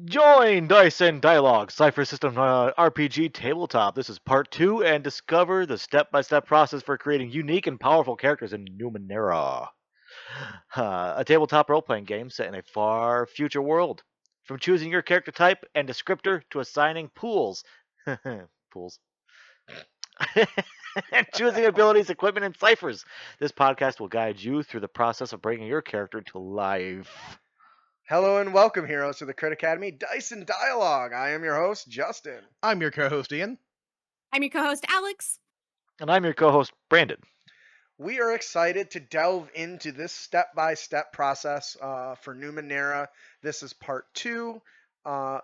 Join Dice and Dialogue, Cypher System RPG Tabletop. This is part 2, and discover the step-by-step process for creating unique and powerful characters in Numenera. A tabletop role-playing game set in a far future world. From choosing your character type and descriptor to assigning pools. Pools. And choosing abilities, equipment, and ciphers. This podcast will guide you through the process of bringing your character to life. Hello and welcome, heroes, to the Crit Academy Dice and Dialogue. I am your host, Justin. I'm your co-host, Ian. I'm your co-host, Alex. And I'm your co-host, Brandon. We are excited to delve into this step-by-step process for Numenera. This is part 2.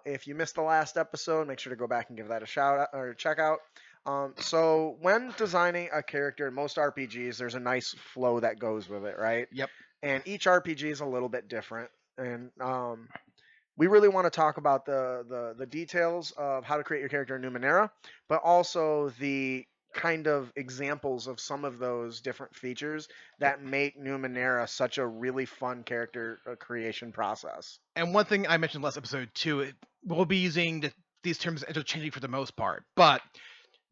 If you missed the last episode, make sure to go back and give that a shout out or check out. So when designing a character in most RPGs, there's a nice flow that goes with it, right? Yep. And each RPG is a little bit different. And we really want to talk about the details of how to create your character in Numenera, but also the kind of examples of some of those different features that make Numenera such a really fun character creation process. And one thing I mentioned last episode too, we'll be using these terms interchangeably for the most part, but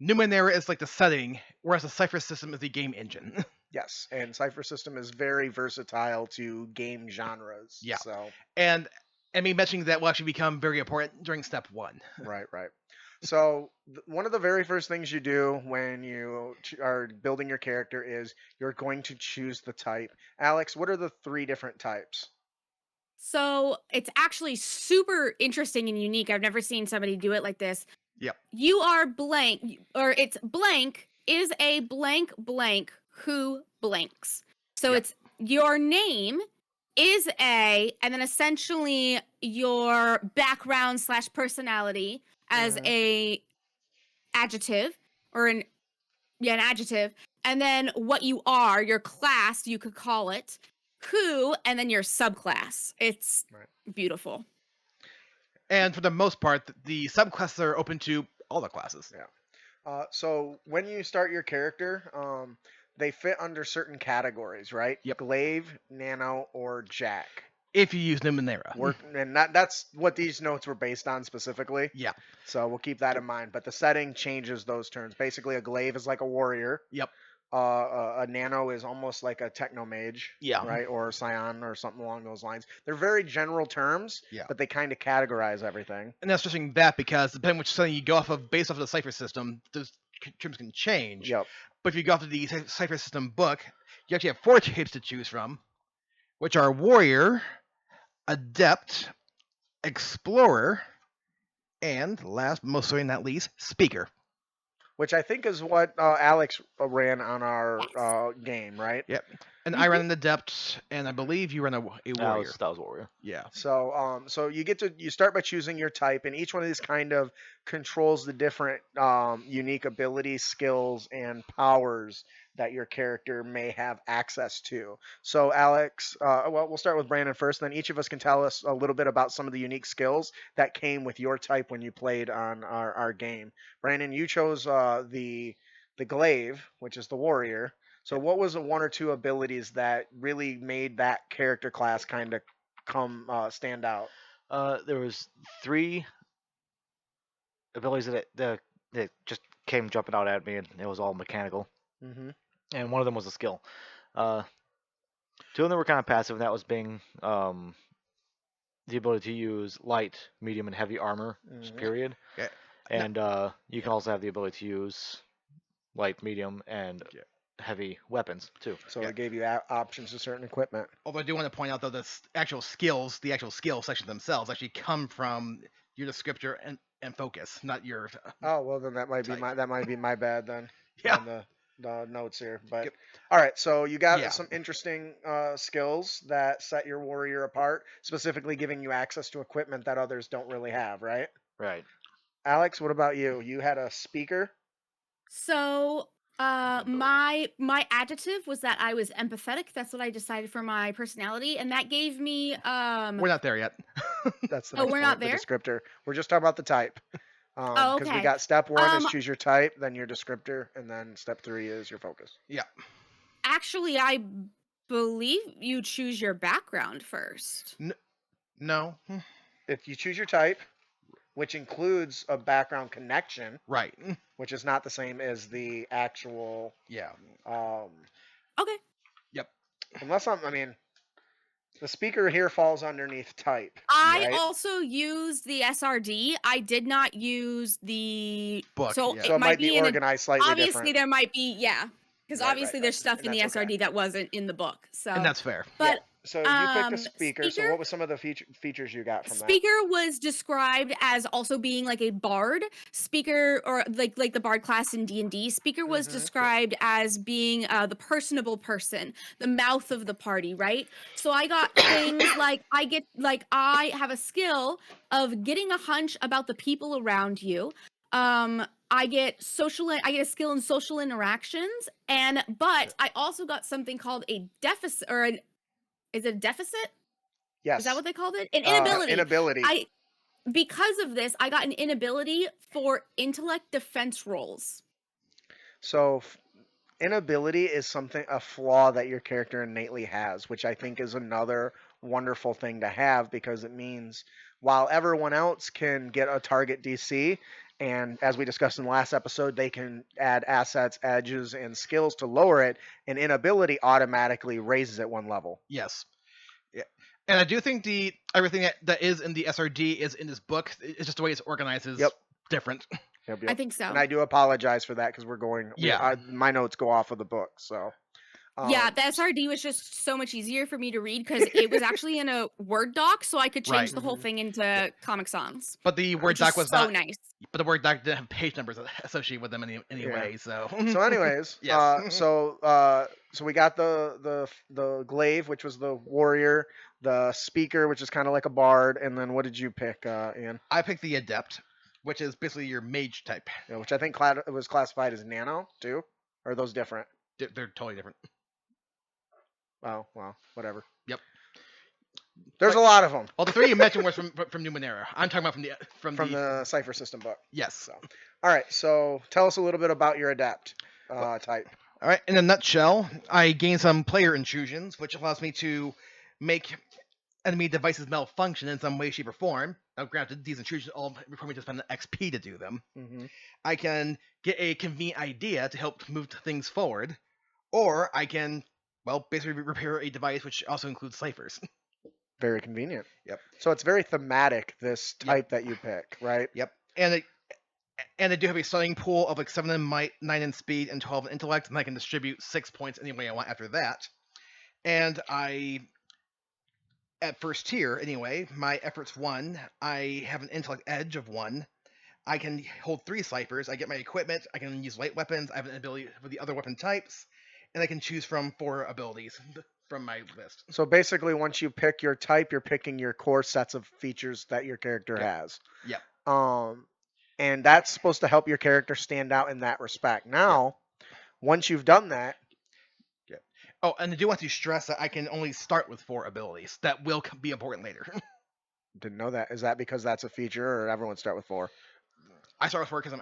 Numenera is like the setting, whereas the Cypher System is the game engine. Yes, and Cypher System is very versatile to game genres. Yeah. So And me mentioning that will actually become very important during step 1. right. So one of the very first things you do when you are building your character is you're going to choose the type. Alex, what are the 3 different types? So it's actually super interesting and unique. I've never seen somebody do it like this. Yep. You are blank, or it's blank is a blank who blanks. So Yep. it's your name is a, and then essentially your background / personality as a adjective or an adjective, and then what you are, your class, you could call it who, and then your subclass. It's beautiful. And for the most part, the subclasses are open to all the classes. Yeah. So when you start your character, they fit under certain categories, right? Yep. Glaive, Nano, or Jack. If you use Numenera. And that's what these notes were based on specifically. Yeah. So we'll keep that in mind. But the setting changes those terms. Basically, a glaive is like a warrior. Yep. A nano is almost like a technomage. Yeah. Right? Or a scion or something along those lines. They're very general terms, but they kind of categorize everything. And that's stressing that because depending on which setting you go off of, based off of the Cypher System, those terms can change. Yep. But if you go off of the Cypher System book, you actually have 4 types to choose from, which are Warrior, Adept, Explorer, and last, but most certainly not least, Speaker. Which I think is what Alex ran on our game, right? Yep. And I ran an Adept, and I believe you ran a Warrior. That was Warrior. Yeah. So so you start by choosing your type, and each one of these kind of controls the different unique abilities, skills, and powers that your character may have access to. So Alex, well, we'll start with Brandon first, then each of us can tell us a little bit about some of the unique skills that came with your type when you played on our game. Brandon, you chose the glaive, which is the warrior. So what was the 1 or 2 abilities that really made that character class kind of stand out? There was 3 abilities that just came jumping out at me, and it was all mechanical. Mm-hmm. And one of them was a skill. 2 of them were kind of passive, and that was being the ability to use light, medium, and heavy armor, just period. Yeah. And you can also have the ability to use light, medium, and heavy weapons too. So it gave you options to certain equipment. Although I do want to point out, though, the actual skill section themselves actually come from your descriptor and focus, not your. Oh well, then that might be my bad then. Yeah. On the notes here, but all right. So you got some interesting skills that set your warrior apart, specifically giving you access to equipment that others don't really have, right? Right. Alex, what about you? You had a speaker. So my adjective was that I was empathetic. That's what I decided for my personality, and that gave me We're not there yet. That's the Oh, next we're point, not the there? descriptor. We're just talking about the type. Because we okay. got step 1 is choose your type, then your descriptor, and then step 3 is your focus. Yeah. Actually, I believe you choose your background first. No. if you choose your type, which includes a background connection, Right. which is not the same as the actual. Yeah. Okay. Yep. Unless I mean, the speaker here falls underneath type. I right? also used the SRD. I did not use the Book, So yeah. it So it might be in organized slightly obviously different. there might be because Right, obviously right, there's right. stuff And in the that's okay. SRD that wasn't in the book. So And that's fair. but So you picked a speaker. So speaker- what was some of the features you got from that? Speaker was described as also being like a bard. Speaker, or like the bard class in D&D. Speaker was Mhm. described as being the personable person, the mouth of the party, right? So I got things like I have a skill of getting a hunch about the people around you. I get a skill in social interactions, but I also got something called a deficit, or is it a deficit? Yes. Is that what they called it? An inability. Inability. Because of this, I got an inability for intellect defense rolls. So inability is a flaw that your character innately has, which I think is another wonderful thing to have, because it means while everyone else can get a target DC, and as we discussed in the last episode, they can add assets, edges, and skills to lower it, an inability automatically raises it one level. Yes. Yeah. And I do think everything that is in the SRD is in this book. It's just the way it's organized is different. Yep. I think so. And I do apologize for that, because we're going. Yeah. My notes go off of the book, so. Yeah, the SRD was just so much easier for me to read because it was actually in a Word doc, so I could change Right. the whole thing into Comic Sans. But the Word which doc is was so not. nice. But the Word doc didn't have page numbers associated with them anyway. So. So, anyways, Yes. so we got the glaive, which was the warrior, the speaker, which is kind of like a bard, and then what did you pick, Ian? I picked the adept, which is basically your mage type. Yeah, which I think was classified as nano too, or are those different? They're totally different. Oh, well, whatever. Yep. There's a lot of them. Well, the three you mentioned were from Numenera. I'm talking about from the Cypher System book. Yes. So, all right. So tell us a little bit about your adept type. All right. In a nutshell, I gain some player intrusions, which allows me to make enemy devices malfunction in some way, shape, or form. Now, granted, these intrusions all require me to spend an XP to do them. Mm-hmm. I can get a convenient idea to help move things forward, or I can, basically repair a device, which also includes ciphers. Very convenient. Yep. So it's very thematic, this type that you pick, right? Yep. And I do have a starting pool of like 7 in might, 9 in speed, and 12 in intellect, and I can distribute 6 points any way I want after that. And at first tier, anyway, my effort's 1. I have an intellect edge of 1. I can hold 3 ciphers. I get my equipment. I can use light weapons. I have an ability for the other weapon types, and I can choose from 4 abilities from my list. So basically, once you pick your type, you're picking your core sets of features that your character has. Yep. And that's supposed to help your character stand out in that respect. Now, once you've done that. Oh, and I do want to stress that I can only start with 4 abilities. That will be important later. Didn't know that. Is that because that's a feature, or everyone start with 4? I start with 4 because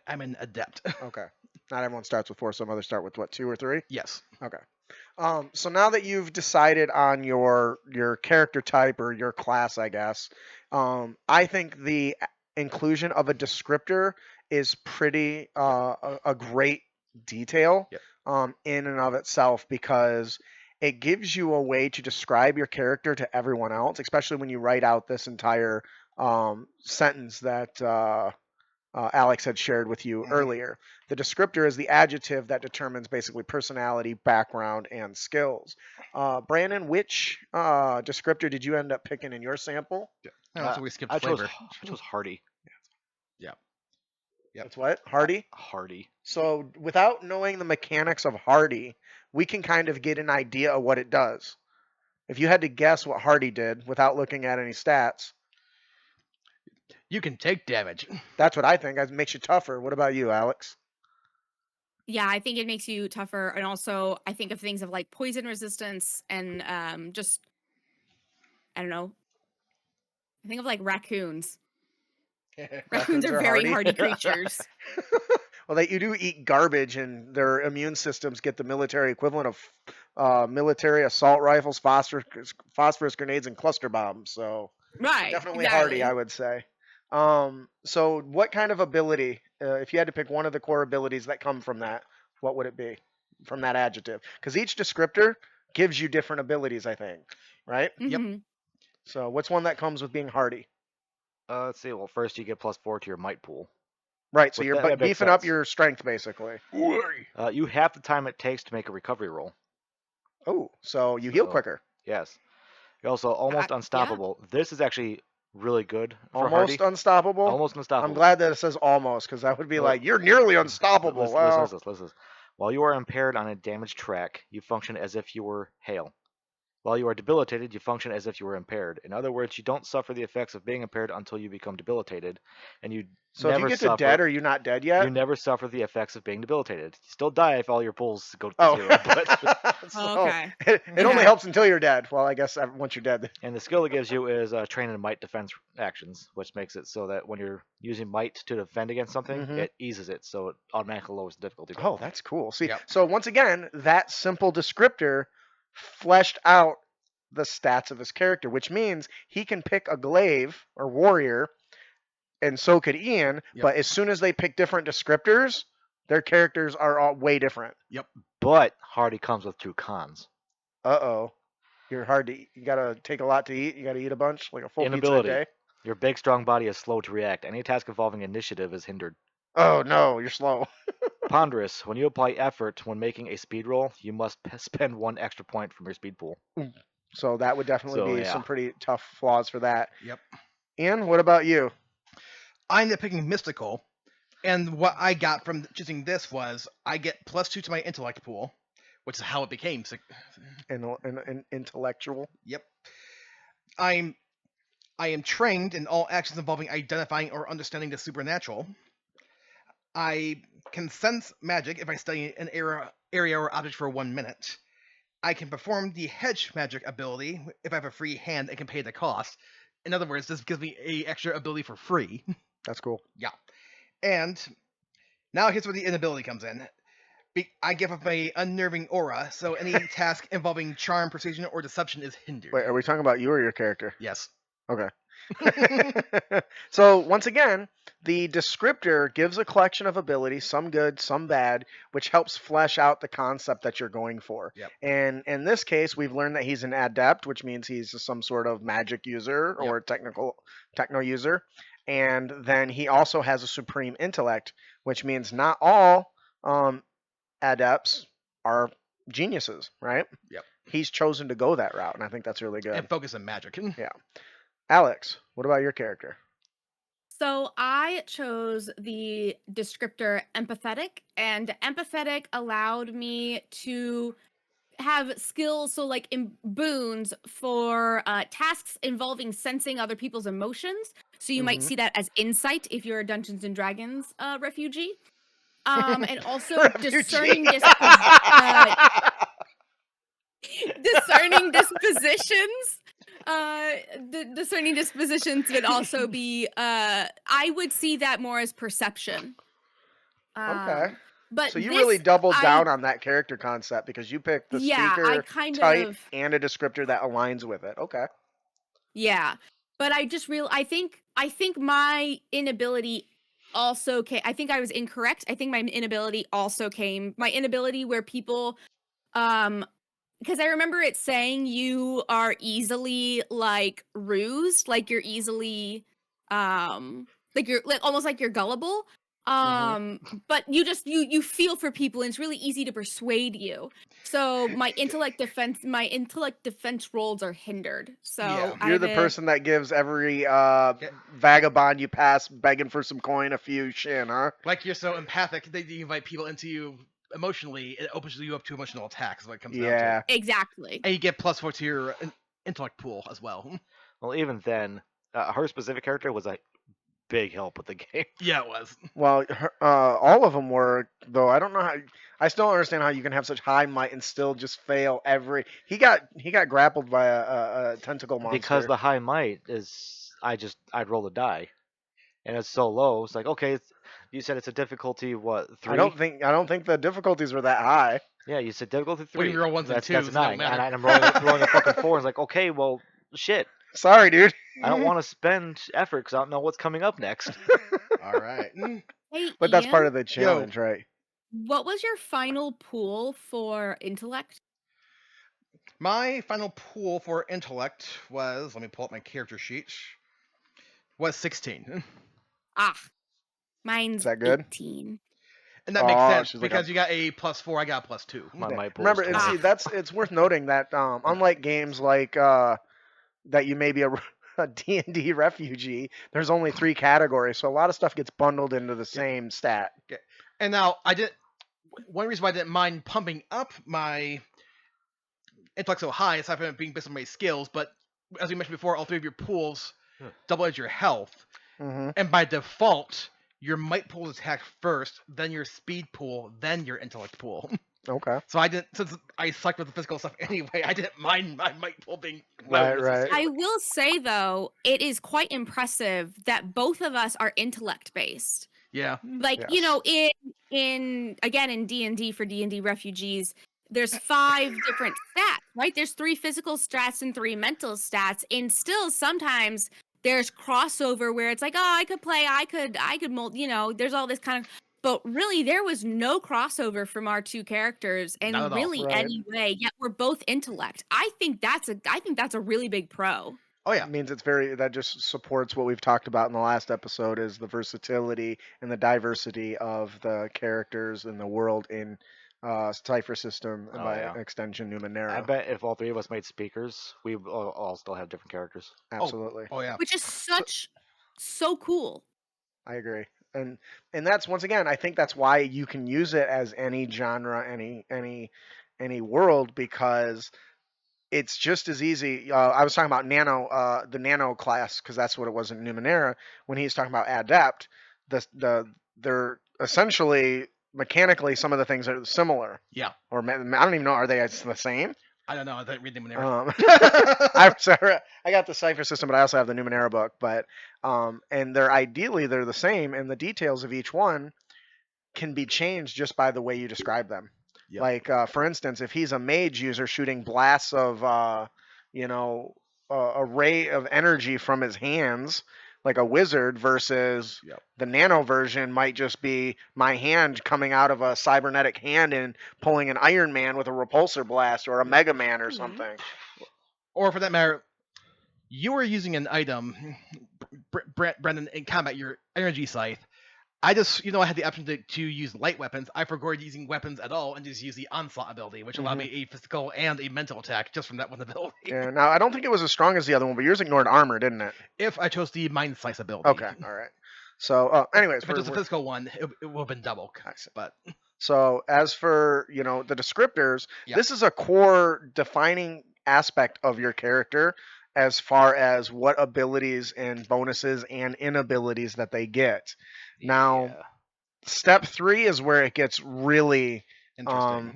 I'm an adept. Okay. Not everyone starts with 4. Some others start with, 2 or 3? Yes. Okay. So now that you've decided on your character type or your class, I guess, I think the inclusion of a descriptor is pretty a great detail in and of itself, because it gives you a way to describe your character to everyone else, especially when you write out this entire sentence that Aelx had shared with you earlier. The descriptor is the adjective that determines basically personality, background, and skills. Brandon, which descriptor did you end up picking in your sample? So we skipped I flavor. chose hardy. Yep. That's what? Hardy? Hardy. So without knowing the mechanics of hardy, we can kind of get an idea of what it does. If you had to guess what hardy did without looking at any stats. You can take damage. That's what I think. It makes you tougher. What about you, Aelx? Yeah, I think it makes you tougher, and also I think of things of like poison resistance and just I don't know. I think of like raccoons. Raccoons are very hardy creatures. Well, you do eat garbage, and their immune systems get the military equivalent of military assault rifles, phosphorus grenades, and cluster bombs. So Right. Definitely exactly. hardy, I would say. So what kind of ability, if you had to pick one of the core abilities that come from that, what would it be from that adjective? Because each descriptor gives you different abilities, I think, right? Yep. Mhm. So what's one that comes with being hardy? Let's see. Well, first you get +4 to your might pool. Right, so Which you're that makes beefing up sense. your strength, basically. You have the time it takes to make a recovery roll. Oh, so you heal So, quicker. Yes. You're also almost Yeah. unstoppable. This is actually really good for Almost hardy. unstoppable. Almost unstoppable. I'm glad that it says almost, because that would be Well, like, you're nearly unstoppable. Listen, Well, listen to this. While you are impaired on a damaged track, you function as if you were hale. While you are debilitated, you function as if you were impaired. In other words, you don't suffer the effects of being impaired until you become debilitated, and you so if never you get suffer. to dead, are you not dead yet? You never suffer the effects of being debilitated. You still die if all your pulls go to Oh, zero, but so Okay. it only Okay. helps until you're dead. Well, I guess once you're dead. and the skill it gives you is train and might defense actions, which makes it so that when you're using might to defend against something, Mhm. it eases it, so it automatically lowers the difficulty. Oh, that's cool. See, Yep. so once again, that simple descriptor fleshed out the stats of his character, which means he can pick a glaive or warrior, and so could Ian. Yep. But as soon as they pick different descriptors, their characters are all way different. But hardy comes with 2 cons. Uh-oh. You're hard to eat. You gotta take a lot to eat. You gotta eat a bunch, like a full Inability. pizza a day. Your big, strong body is slow to react. Any task involving initiative is hindered. Oh no, you're slow. Ponderous. When you apply effort when making a speed roll, you must spend 1 extra point from your speed pool. So that would definitely So, be yeah. some pretty tough flaws for that. Yep. Ian, what about you? I ended up picking mystical, and what I got from choosing this was I get +2 to my intellect pool, which is how it became. An intellectual. Yep. I am trained in all actions involving identifying or understanding the supernatural. I can sense magic if I study an area or object for 1 minute. I can perform the hedge magic ability if I have a free hand and can pay the cost. In other words, this gives me a extra ability for free. That's cool. And now here's where the inability comes in. I give up my unnerving aura, so any task involving charm, persuasion, or deception is hindered. Wait, are we talking about you or your character? Yes. Okay. So once again, the descriptor gives a collection of abilities, some good, some bad, which helps flesh out the concept that you're going for. Yep. And in this case, we've learned that he's an adept, which means he's some sort of magic user or techno user. And then he also has a supreme intellect, which means not all adepts are geniuses, right? Yep. He's chosen to go that route, and I think that's really good. And focus on magic. Aelx, what about your character? So I chose the descriptor empathetic, and empathetic allowed me to have skills, so like in boons for tasks involving sensing other people's emotions. So you might Mhm. see that as insight if you're a Dungeons and Dragons refugee. And also discerning discerning dispositions. Discerning dispositions would also be I would see that more as perception. Okay. But So you this, really doubled I- down on that character concept because you picked the yeah, I speaker kind type of and a descriptor that aligns with it. Okay. yeah. But I think my inability also came. I think I was incorrect. I think my inability also came. My inability where people because I remember it saying you are easily like rused, like you're easily like you're like almost like you're gullible. But you feel for people and it's really easy to persuade you. So my intellect defense rolls are hindered. So Yeah. You're the person that gives every vagabond you pass begging for some coin a few shin, huh? Like you're so empathic that you invite people into you emotionally, it opens you up to emotional attacks. Is what it comes down Yeah. to. exactly. And you get +4 to your intellect pool as well. Well, even then, her specific character was a big help with the game. Yeah, it was. Well, all of them were, though. I don't know how. I still don't understand how you can have such high might and still just fail every. He got grappled by a tentacle monster. Because the high might is, I'd roll a die, and it's so low. It's like, okay, you said it's a difficulty what 3? I don't think the difficulties were that high. Yeah, you said difficulty 3. When you roll ones and that's twos, it don't nine, matter. and I'm rolling a fucking 4. It's like, okay, well, shit. Sorry, dude. I don't want to spend effort because I don't know what's coming up next. All right. Hey, But that's part Ian, of the challenge, right? what was your final pool for intellect? My final pool for intellect was, let me pull up my character sheet, was 16. Ah, mine's Is that good? 18. And that makes sense she's like because you got a +4, I got a +2. My pool Remember, is and 20. see, it's worth noting that unlike games like that you may be a D&D refugee, there's only 3 categories, so a lot of stuff gets bundled into the same stat. And now one reason why I didn't mind pumping up my intellect so high, aside from it being based on my skills, but as we mentioned before, all 3 of your pools double as your health. Mm-hmm. And by default, your might pool is attack first, then your speed pool, then your intellect pool. Okay. So since I sucked with the physical stuff anyway, I didn't mind my might pool being Right, low right. necessarily. I will say though, it is quite impressive that both of us are intellect based. Yeah. Like, you Yes. know, in D&D for D&D refugees, there's 5 different stats, right? There's 3 physical stats and 3 mental stats, and still sometimes there's crossover where it's like, oh, I could mold, you know, there's all this kind of, but really there was no crossover from our 2 characters Not at and all. really Right. any way, yet we're both intellect. I think that's a really big pro. Oh yeah. It means that just supports what we've talked about in the last episode, is the versatility and the diversity of the characters in the world in Cypher System, and Oh, by yeah. extension I Numenera. bet if all 3 of us made speakers, we all still have different characters. Absolutely. Oh yeah. Which is so cool. I agree. And that's, once again, I think that's why you can use it as any genre, any world, because it's just as easy. I was talking about the nano class, because that's what it was in Numenera. When he's talking about adept, they're essentially mechanically, some of the things are similar. Yeah. Or I don't even know, are they the same? I don't know. I didn't read the Numenera. I'm sorry, I got the Cypher System, but I also have the Numenera book. But and they're the same, and the details of each one can be changed just by the way you describe them. Yep. Like for instance, if he's a mage user shooting blasts of a ray of energy from his hands, like a wizard, versus the nano version might just be my hand coming out of a cybernetic hand and pulling an Iron Man with a repulsor blast, or a Mega Man or something. Or for that matter, you were using an item, Brendan, in combat, your energy scythe. I just, I had the option to use light weapons. I forgot using weapons at all and just use the onslaught ability, which allowed me a physical and a mental attack just from that one ability. Yeah. Now I don't think it was as strong as the other one, but yours ignored armor, didn't it? If I chose the mind slice ability. Okay. All right. So, anyways, if it was a physical one, it would have been double. But so as for the descriptors, Yeah. this is a core defining aspect of your character, as far as what abilities and bonuses and inabilities that they get. Now, step 3 is where it gets really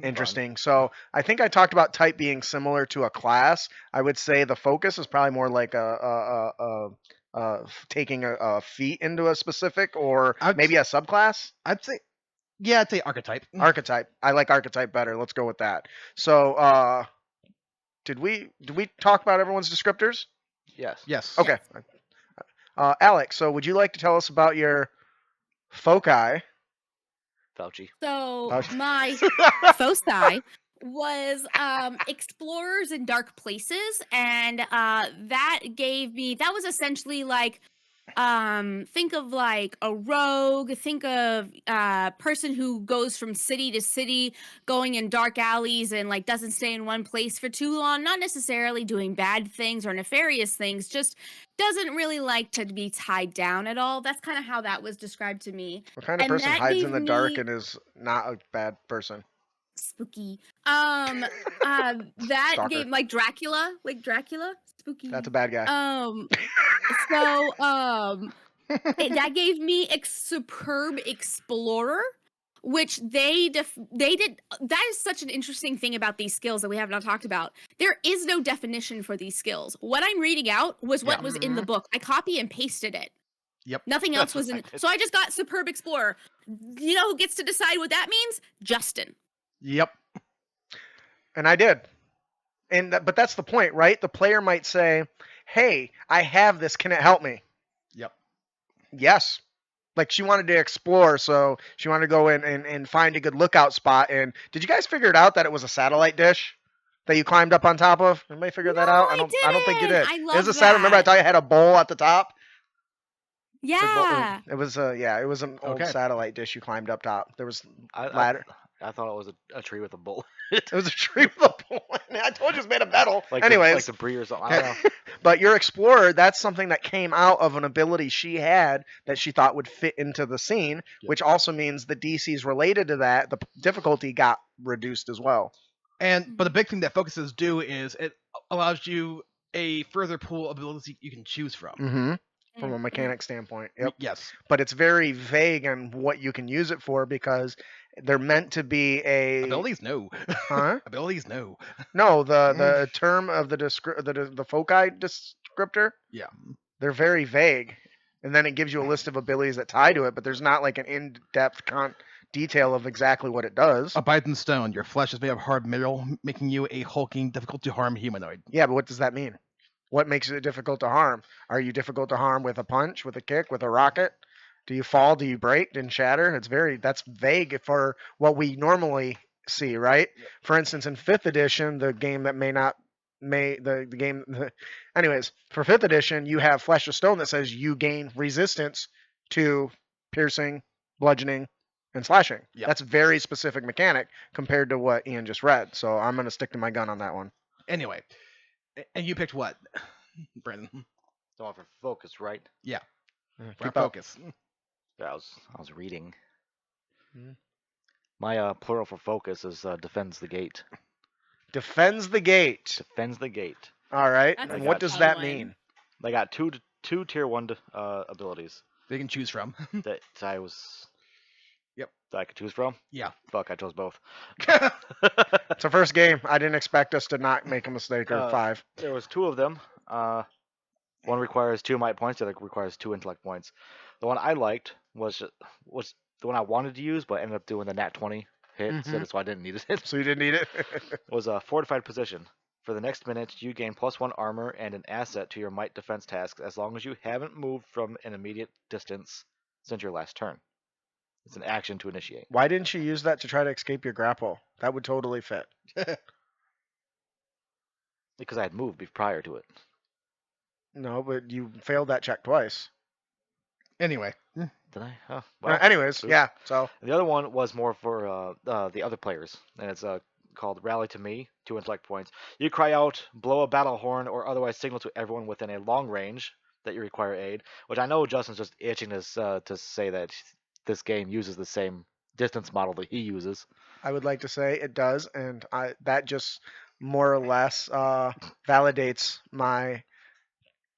interesting. So I think I talked about type being similar to a class. I would say the focus is probably more like taking a feat into a specific, or maybe a subclass. I'd say archetype. Archetype. I like archetype better. Let's go with that. So did we talk about everyone's descriptors? Yes. Okay. Aelx, so would you like to tell us about your foci? Fauci. So Fauci. my foci was explorers in dark places, and that was essentially like think of like a rogue, think of a person who goes from city to city, going in dark alleys and like doesn't stay in one place for too long, not necessarily doing bad things or nefarious things, just doesn't really like to be tied down at all. That's kind of how that was described to me. What kind of And person that hides gave in the dark me- and is not a bad person? Spooky. That Stalker. gave like Dracula, spooky. That's a bad guy. That gave me superb explorer, which they did. That is such an interesting thing about these skills that we have not talked about. There is no definition for these skills. What I'm reading out was what was in the book. I copy and pasted it. Yep. Nothing else was in. So I just got superb explorer. You know who gets to decide what that means? Justin. Yep. And I did. But that's the point, right? The player might say, hey, I have this. Can it help me? Yep. Yes. Like she wanted to explore, so she wanted to go in and find a good lookout spot. And did you guys figure it out that it was a satellite dish that you climbed up on top of? Anybody figure that No, out? I I don't think you didn't. did. I It love was a satellite. Remember I that. thought you had a bowl at the top? Yeah. It was it was an old Okay. satellite dish you climbed up top. There was I ladder. I thought it was a tree with a bullet. It was a tree with a bowl in it. I told you it's made of metal. like Anyways, debris or something. I don't know. but your explorer, that's something that came out of an ability she had that she thought would fit into the scene, Yep. which also means the DCs related to that, the difficulty got reduced as well. But the big thing that focuses do is it allows you a further pool of abilities you can choose from. Mm-hmm. From a mechanic standpoint. Yep. Yes. But it's very vague on what you can use it for because they're meant to be a Abilities, no. Huh? Abilities, no. No, the term of the foci descriptor, Yeah. they're very vague. And then it gives you a list of abilities that tie to it, but there's not like an in-depth detail of exactly what it does. Abide in stone. Your flesh is made of hard metal, making you a hulking, difficult to harm humanoid. Yeah, but what does that mean? What makes it difficult to harm? Are you difficult to harm with a punch, with a kick, with a rocket? Do you fall? Do you break and shatter? That's vague for what we normally see, right? Yep. For instance, in 5th edition, the game that anyways, for 5th edition, you have Flesh of Stone that says you gain resistance to piercing, bludgeoning, and slashing. Yep. That's a very specific mechanic compared to what Ian just read. So I'm going to stick to my gun on that one. Anyway, and you picked what, Brandon? So for focus, right? For Keep up. focus. Yeah, I was reading. Mhm. My plural for focus is defends the gate. Defends the gate. Defends the gate. All right. That's And a what does fun that one. mean? They got two tier 1 abilities They can choose from. that I was. Yep. That I could choose from. Yeah. Fuck, I chose both. It's our first game. I didn't expect us to not make a mistake or 5. There was 2 of them. One requires 2 might points. The other requires 2 intellect points. The one I liked was the one I wanted to use, but ended up doing the nat 20 hit, so I didn't need it. So you didn't need it? Was a fortified position. For the next minute, you gain +1 armor and an asset to your might defense tasks as long as you haven't moved from an immediate distance since your last turn. It's an action to initiate. Why didn't you use that to try to escape your grapple? That would totally fit. Because I had moved prior to it. No, but you failed that check twice. Anyway. Did I? Oh, well. Anyways, oops. yeah. So The other one was more for the other players, and it's called Rally to Me, 2 intellect points. You cry out, blow a battle horn, or otherwise signal to everyone within a long range that you require aid, which I know Justin's just itching to say that this game uses the same distance model that he uses. I would like to say it does, and that just more or less validates my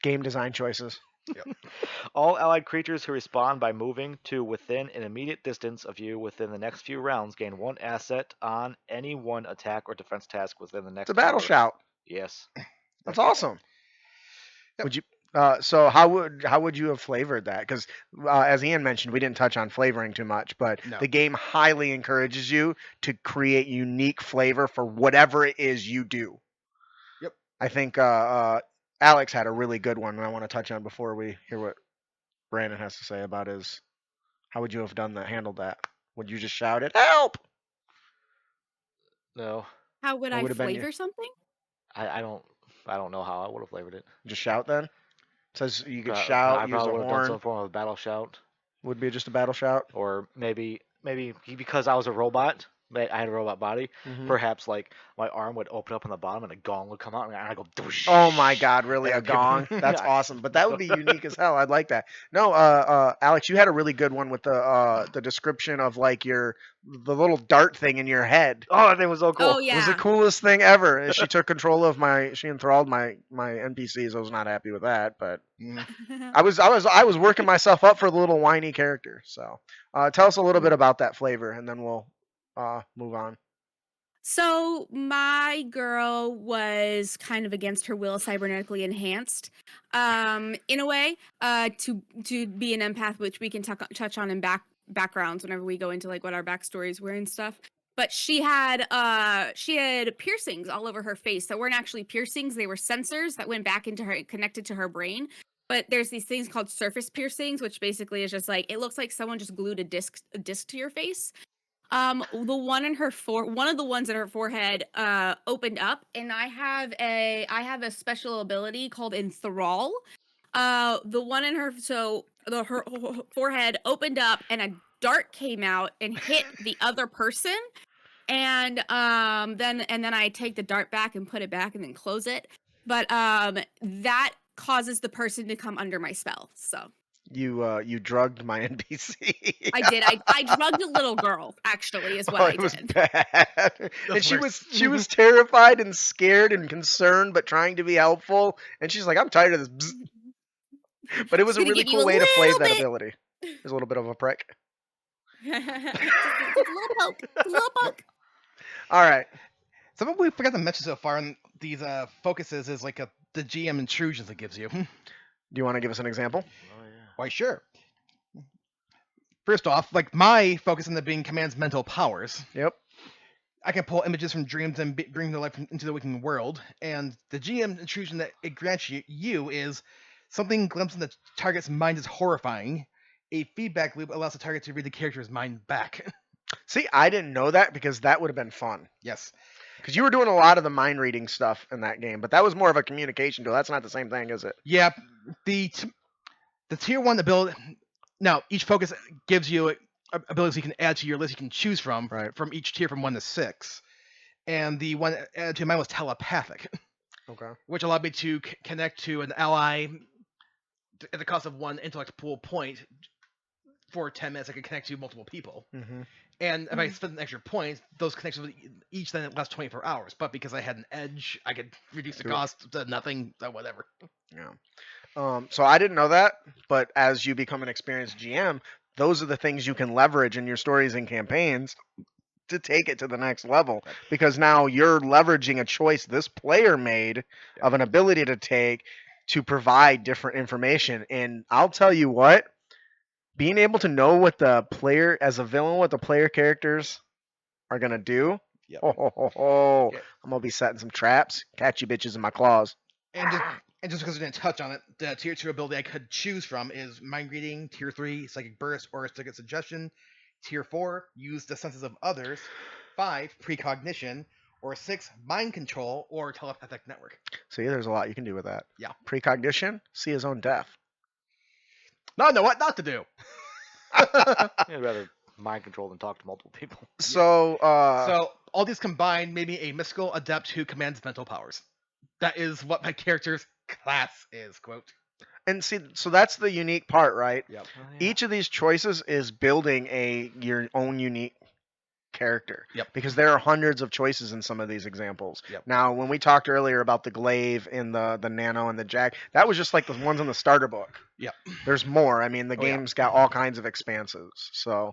game design choices. All allied creatures who respond by moving to within an immediate distance of you within the next few rounds gain 1 asset on any one attack or defense task within the next. It's a battle turn. shout. Yes. That's awesome. Yep. Would you? So how would you have flavored that? Because as Ian mentioned, we didn't touch on flavoring too much, but No. the game highly encourages you to create unique flavor for whatever it is you do. Yep. I think Aelx had a really good one, and I want to touch on before we hear what Brandon has to say about his. How would you have handled that? Would you just shout it, "Help"? No. How would What I would have been flavor something? I don't know how I would have flavored it. Just shout then. It says you could I shout, use a probably would have done some horn. form of battle shout, Would be just a battle shout. or maybe because I was a robot, I had a robot body. Mhm. Perhaps like my arm would open up on the bottom and a gong would come out and I go. Doosh, Oh my God! Really, and a people- gong? That's Yeah. awesome. But that would be unique as hell. I'd like that. No, Alex, you had a really good one with the description of like the little dart thing in your head. Oh, that thing was so cool. Oh It was yeah. the coolest thing ever. And she took control of she enthralled my NPCs. I was not happy with that, but Mm. I was working myself up for the little whiny character. So, tell us a little bit about that flavor, and then we'll move on. So my girl was kind of against her will, cybernetically enhanced, in a way, to be an empath, which we can touch on in backgrounds whenever we go into like what our backstories were and stuff. but she had piercings all over her face that weren't actually piercings. They were sensors that went back into her, connected to her brain. But there's these things called surface piercings, which basically is just like, it looks like someone just glued a disc to your face. The one in her one of the ones in her forehead opened up, and I have a special ability called enthrall. The one in her her forehead opened up, and a dart came out and hit the other person. And then I take the dart back and put it back and then close it. But that causes the person to come under my spell. So you drugged my NPC. I did. I drugged a little girl, actually, is what I It was did. bad. And she was terrified and scared and concerned, but trying to be helpful. And she's like, I'm tired of this. Bzz. But it was a really cool way to play that ability. There's a little bit of a prick. Just a little poke. All right. Something we forgot to mention so far in these focuses is like the GM intrusions it gives you. Do you want to give us an example? Oh, yeah. Why, sure. First off, like my focus in the being commands mental powers. Yep. I can pull images from dreams and bring their life into the waking world. And the GM intrusion that it grants you is something glimpsed in the target's mind is horrifying. A feedback loop allows the target to read the character's mind back. See, I didn't know that because that would have been fun. Yes. Because you were doing a lot of the mind reading stuff in that game, but that was more of a communication tool. That's not the same thing, is it? Yeah. The tier 1 ability. Now, each focus gives you abilities you can add to your list you can choose from, Right. from each tier from 1 to 6. And the one added to mine was telepathic, Okay. which allowed me to connect to an ally at the cost of 1 intellect pool point. For 10 minutes, I could connect to multiple people. Mm-hmm. And if I spent an extra point, those connections would each then last 24 hours. But because I had an edge, I could reduce the cost to nothing, whatever. Yeah. So I didn't know that, but as you become an experienced GM, those are the things you can leverage in your stories and campaigns to take it to the next level. Because now you're leveraging a choice this player made of an ability to take to provide different information. And I'll tell you what, being able to know what the player, as a villain, what the player characters are going to do, Yep. I'm going to be setting some traps, catch you bitches in my claws. And just because I didn't touch on it, the tier 2 ability I could choose from is Mind Reading, tier 3, Psychic Burst, or Psychic Suggestion, tier 4, Use the Senses of Others, 5, Precognition, or 6, Mind Control, or Telepathic Network. See, there's a lot you can do with that. Yeah. Precognition, see his own death. No, know what not to do. I'd rather mind control than talk to multiple people. So all these combined made me a mystical adept who commands mental powers. That is what my character's class is, quote. and see, so that's the unique part, right? Yep. Oh, yeah. Each of these choices is building your own unique character. Yep. Because there are hundreds of choices in some of these examples. Yep. Now, when we talked earlier about the glaive and the nano and the jack, that was just like the ones in the starter book. Yep. There's more. I mean, the Oh, yeah. game's got all kinds of expanses. So,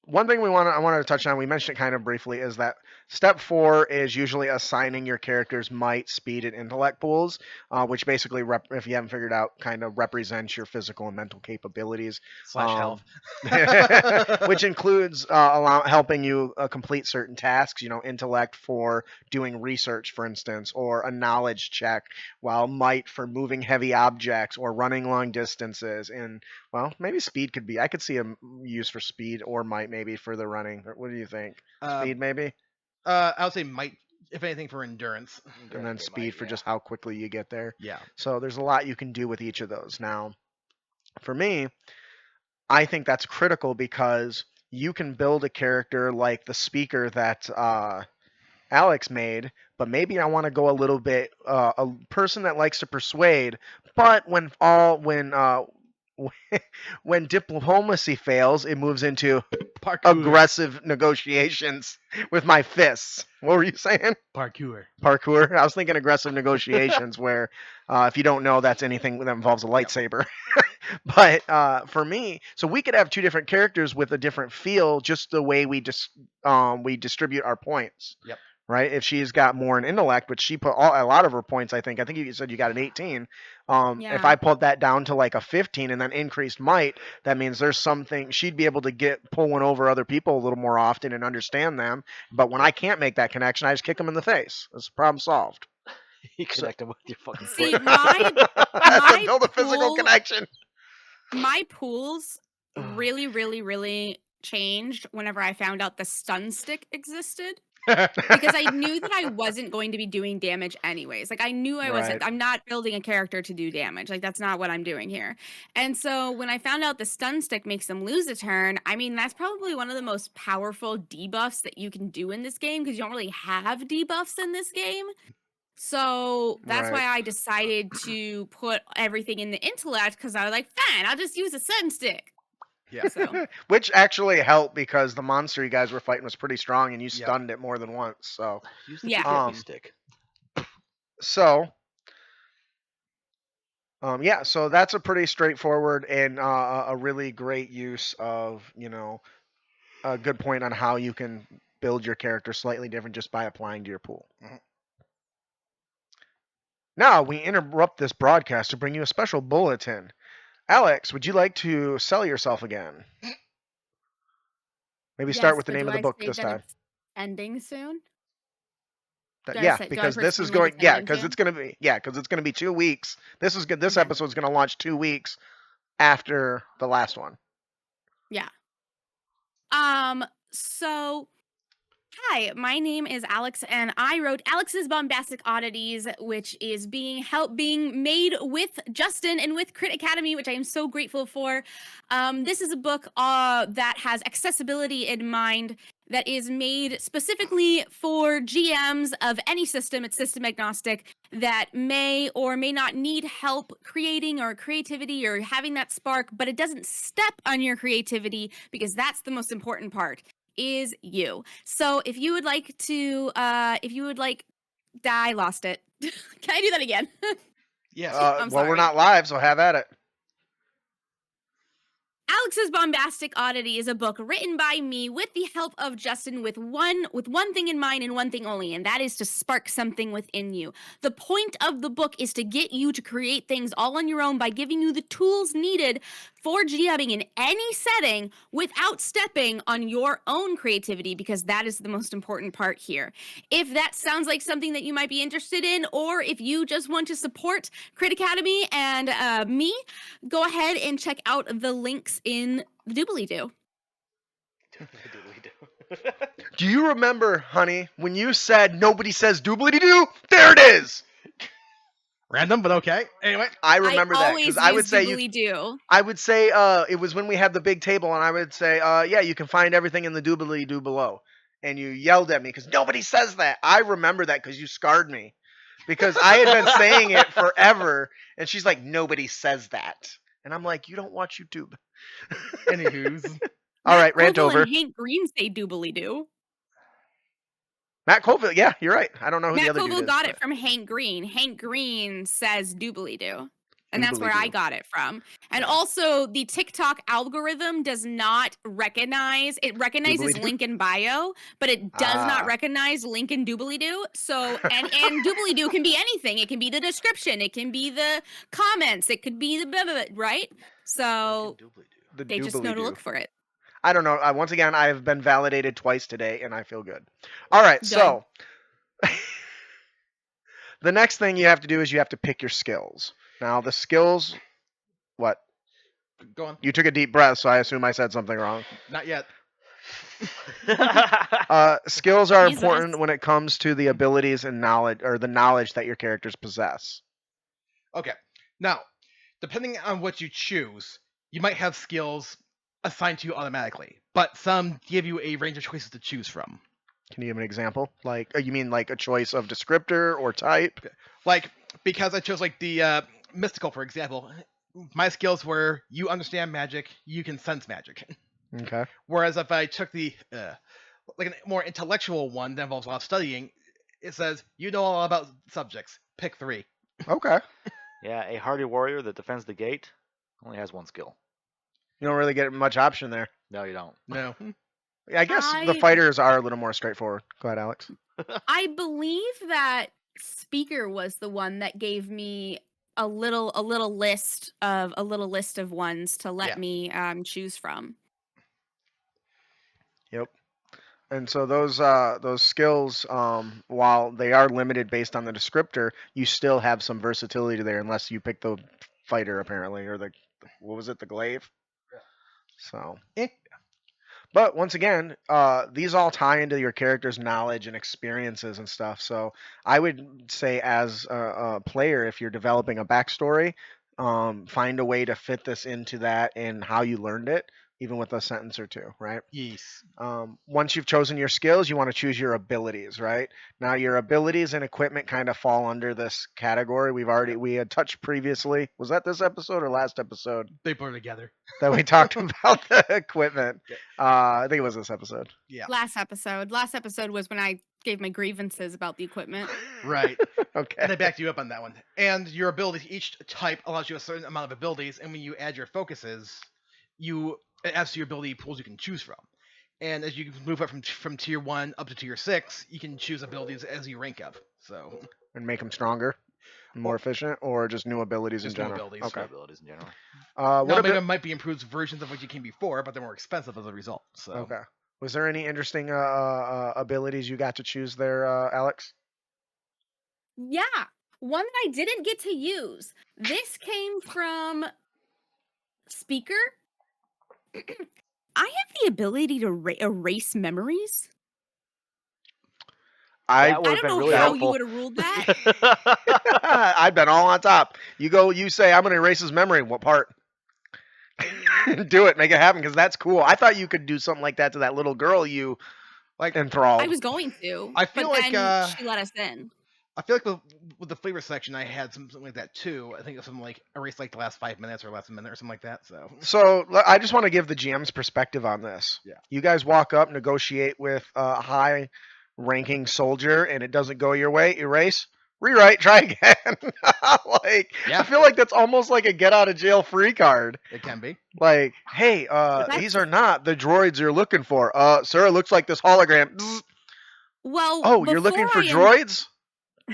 one thing I wanted to touch on, we mentioned it kind of briefly, is that step 4 is usually assigning your character's might, speed, and intellect pools, which basically, if you haven't figured out, kind of represents your physical and mental capabilities. / health. Which includes helping you complete certain tasks, intellect for doing research, for instance, or a knowledge check, while might for moving heavy objects or running long distances. And, well, maybe speed could be, I could see a use for speed or might maybe for the running. What do you think? Speed maybe? I would say might, if anything, for endurance. And then speed for just how quickly you get there. Yeah. So there's a lot you can do with each of those. Now, for me, I think that's critical because you can build a character like the speaker that Aelx made, but maybe I want to go a little bit a person that likes to persuade, but when diplomacy fails, it moves into Parkour. aggressive negotiations with my fists. What were you saying? Parkour. Parkour. I was thinking aggressive negotiations where, if you don't know, that's anything that involves a lightsaber. But for me, so we could have 2 different characters with a different feel, just the way we distribute our points. Yep. right? If she's got more in intellect, which she put a lot of her points, I think you said you got an 18. If Yeah. I put that down to like a 15 and then increased might, that means there's something she'd be able to pull one over other people a little more often and understand them. But when I can't make that connection, I just kick them in the face. That's problem solved. You connect them with your fucking See, foot. To build a physical pool- connection. My pools really, really, really changed whenever I found out the stun stick existed. Because I knew that I wasn't going to be doing damage anyways. Like I knew I wasn't. Right. I'm not building a character to do damage. Like that's not what I'm doing here. And so when I found out the stun stick makes them lose a turn, I mean that's probably one of the most powerful debuffs that you can do in this game because you don't really have debuffs in this game. So that's Right. why I decided to put everything in the intellect because I was like, fine, I'll just use a stun stick. Yeah. So Which actually helped because the monster you guys were fighting was pretty strong and you Yep. stunned it more than once. So Use the Yeah. TTRPG stick. So so that's a pretty straightforward and a really great use of, a good point on how you can build your character slightly different just by applying to your pool. Mhm. Now we interrupt this broadcast to bring you a special bulletin. Aelx, would you like to sell yourself again? Maybe start Yes, with the but name do of the I book say this that time. it's ending soon? Do I Yeah, say- do I because this is pretend like going. it's Yeah, ending because soon? it's gonna be. Yeah, because it's gonna be 2 weeks. This is good. This Okay. episode's gonna launch 2 weeks after the last one. Yeah. So hi, my name is Aelx, and I wrote Alex's Bombastic Oddities, which is being made with Justin and with Crit Academy, which I am so grateful for. This is a book that has accessibility in mind, that is made specifically for GMs of any system. It's system agnostic, that may or may not need help creating or creativity or having that spark, but it doesn't step on your creativity because that's the most important part. Is you. So if you would like to, I lost it. Can I do that again? Yes. I'm Well, we're sorry. not live, so have at it. Alex's Bombastic Oddity is a book written by me with the help of Justin with one thing in mind and one thing only, and that is to spark something within you. The point of the book is to get you to create things all on your own by giving you the tools needed for GMing in any setting without stepping on your own creativity, because that is the most important part here. If that sounds like something that you might be interested in, or if you just want to support Crit Academy and me, go ahead and check out the links in the doobly-doo. Do you remember, honey, when you said nobody says doobly-doo? There it is. Random, but okay. Anyway. I remember that always because I would use say doobly-doo. I would say it was when we had the big table, and I would say, yeah, you can find everything in the doobly-doo below. And you yelled at me because nobody says that. I remember that because you scarred me. Because I had been saying it forever, and she's like, nobody says that. And I'm like, you don't watch YouTube. Anywho's. All right, Matt rant Colville over. and Hank Green say doobly-doo. Matt Colville, yeah, you're right. I don't know who the Matt other Colville dude is. got but- it from Hank Green. Hank Green says doobly-doo. And that's where I Doobly-doo. got it from. And also, the TikTok algorithm does not recognize, it recognizes Doobly-doo? link in bio, but it does Ah. not recognize link in doobly-doo. So, and doobly-doo can be anything. It can be the description. It can be the comments. It could be the blah, blah, blah, right? So, The they just know to doobly-doo. look for it. I don't know. Once again, I have been validated twice today, and I feel good. All right, Good. so the next thing you have to do is you have to pick your skills. Now, the skills, what? Go on. You took a deep breath, so I assume I said something wrong. Not yet. Skills are Jesus. important when it comes to the abilities and knowledge, or the knowledge that your characters possess. Okay. Now, depending on what you choose, you might have skills assigned to you automatically, but some give you a range of choices to choose from. Can you give an example? Like, you mean like a choice of descriptor or type? Like, because I chose like the mystical, for example, my skills were you understand magic, you can sense magic. Okay. Whereas if I took the like a more intellectual one that involves a lot of studying, it says you know all about subjects. Pick 3. Okay. Yeah, a hardy warrior that defends the gate only has one skill. You don't really get much option there. No, you don't. No. I guess the I- fighters are a little more straightforward. Go ahead, Alex. I believe that Speaker was the one that gave me a little list of ones to let Yeah. me choose from. Yep. And so those skills, while they are limited based on the descriptor, you still have some versatility there, unless you pick the fighter apparently, or the what was it, the glaive? Yeah. So. Eh. But once again, these all tie into your character's knowledge and experiences and stuff. So I would say, as a player, if you're developing a backstory, find a way to fit this into that and how you learned it, even with a sentence or two, right? Yes. Once you've chosen your skills, you want to choose your abilities, right? Now, your abilities and equipment kind of fall under this category. We had touched previously. Was that this episode or last episode They blur together. that we talked about the equipment? I think it was this episode. Yeah. Last episode was when I gave my grievances about the equipment. Right. Okay. And they backed you up on that one. And your abilities, each type allows you a certain amount of abilities, and when you add your focuses, it adds to your ability pools you can choose from. And as you move up from tier 1 up to tier 6, you can choose abilities as you rank up. So And make them stronger, and more efficient, or just new abilities in just new general. abilities. Okay. Abilities in general. What Now, maybe about? it might be improved versions of what you came before, but they're more expensive as a result. So Okay. Was there any interesting abilities you got to choose there, Alex? Yeah, one that I didn't get to use. This came from Speaker. I have the ability to erase memories. That I would've don't been know really how helpful. you would have ruled that. I've been all on top. You say, I'm going to erase his memory. What part? Do it, make it happen, because that's cool. I thought you could do something like that to that little girl you like enthralled. I was going to, I feel but like, then she let us in. I feel like with the flavor section, I had something like that too. I think it was something like erase like the last 5 minutes or last minute or something like that. So I just want to give the GM's perspective on this. Yeah. You guys walk up, negotiate with a high-ranking soldier, and it doesn't go your way. Erase, rewrite, try again. Yeah. I feel like that's almost like a get-out-of-jail-free card. It can be. Like, hey, these are not the droids you're looking for. Sir, it looks like this hologram. Bzz. Well, Oh, you're looking for before I droids?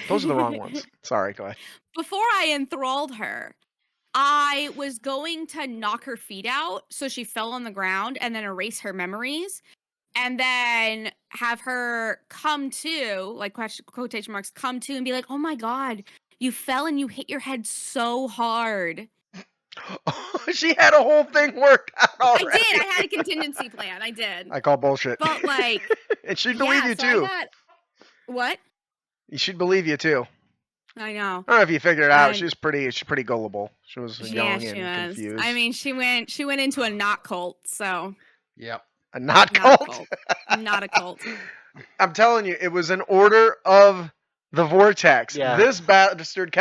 Those are the wrong ones. Sorry, go ahead. Before I enthralled her, I was going to knock her feet out so she fell on the ground and then erase her memories, and then have her come to, like quotation marks, come to and be like, oh my God, you fell and you hit your head so hard. She had a whole thing worked out already. I did. I had a contingency plan. I did. I call bullshit. But like, And she'd believe you too. What? She'd believe you too. I know. I don't know if you figured it out. And- she's pretty gullible. She was young she and was. confused. I mean, she went into a not cult, so Yep. a not not cult. a cult. Not a cult. I'm telling you, it was an order of the vortex. Yeah. This bastard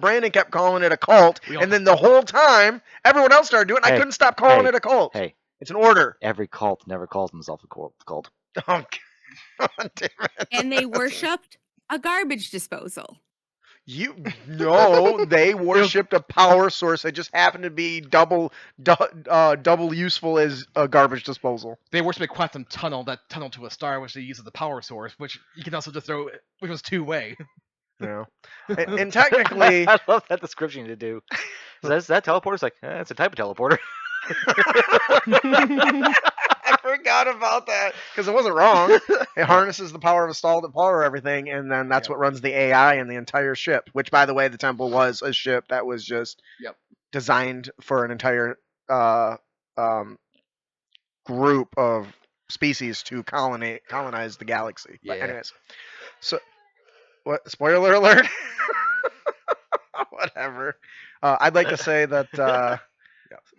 Brandon kept calling it a cult, We all- and then the whole time, everyone else started doing it. I Hey, couldn't stop calling hey, it a cult. Hey, It's an order. every cult never calls themselves a cult. Oh, God damn it. And they worshipped a garbage disposal. No, they worshipped a power source that just happened to be double useful as a garbage disposal. They worship a quantum tunnel, that tunnel to a star, which they use as the power source, which you can also just throw, which was two-way. Yeah, and technically, I love that description you do. Is that teleporter's like, it's a type of teleporter. I forgot about that because it wasn't wrong. It harnesses the power of a stall to power everything, and then that's Yep. what runs the AI and the entire ship. Which, by the way, the temple was a ship that was just Yep. designed for an entire group of species to colonize the galaxy. But Yeah. anyways, so what? Spoiler alert. Whatever. I'd like to say that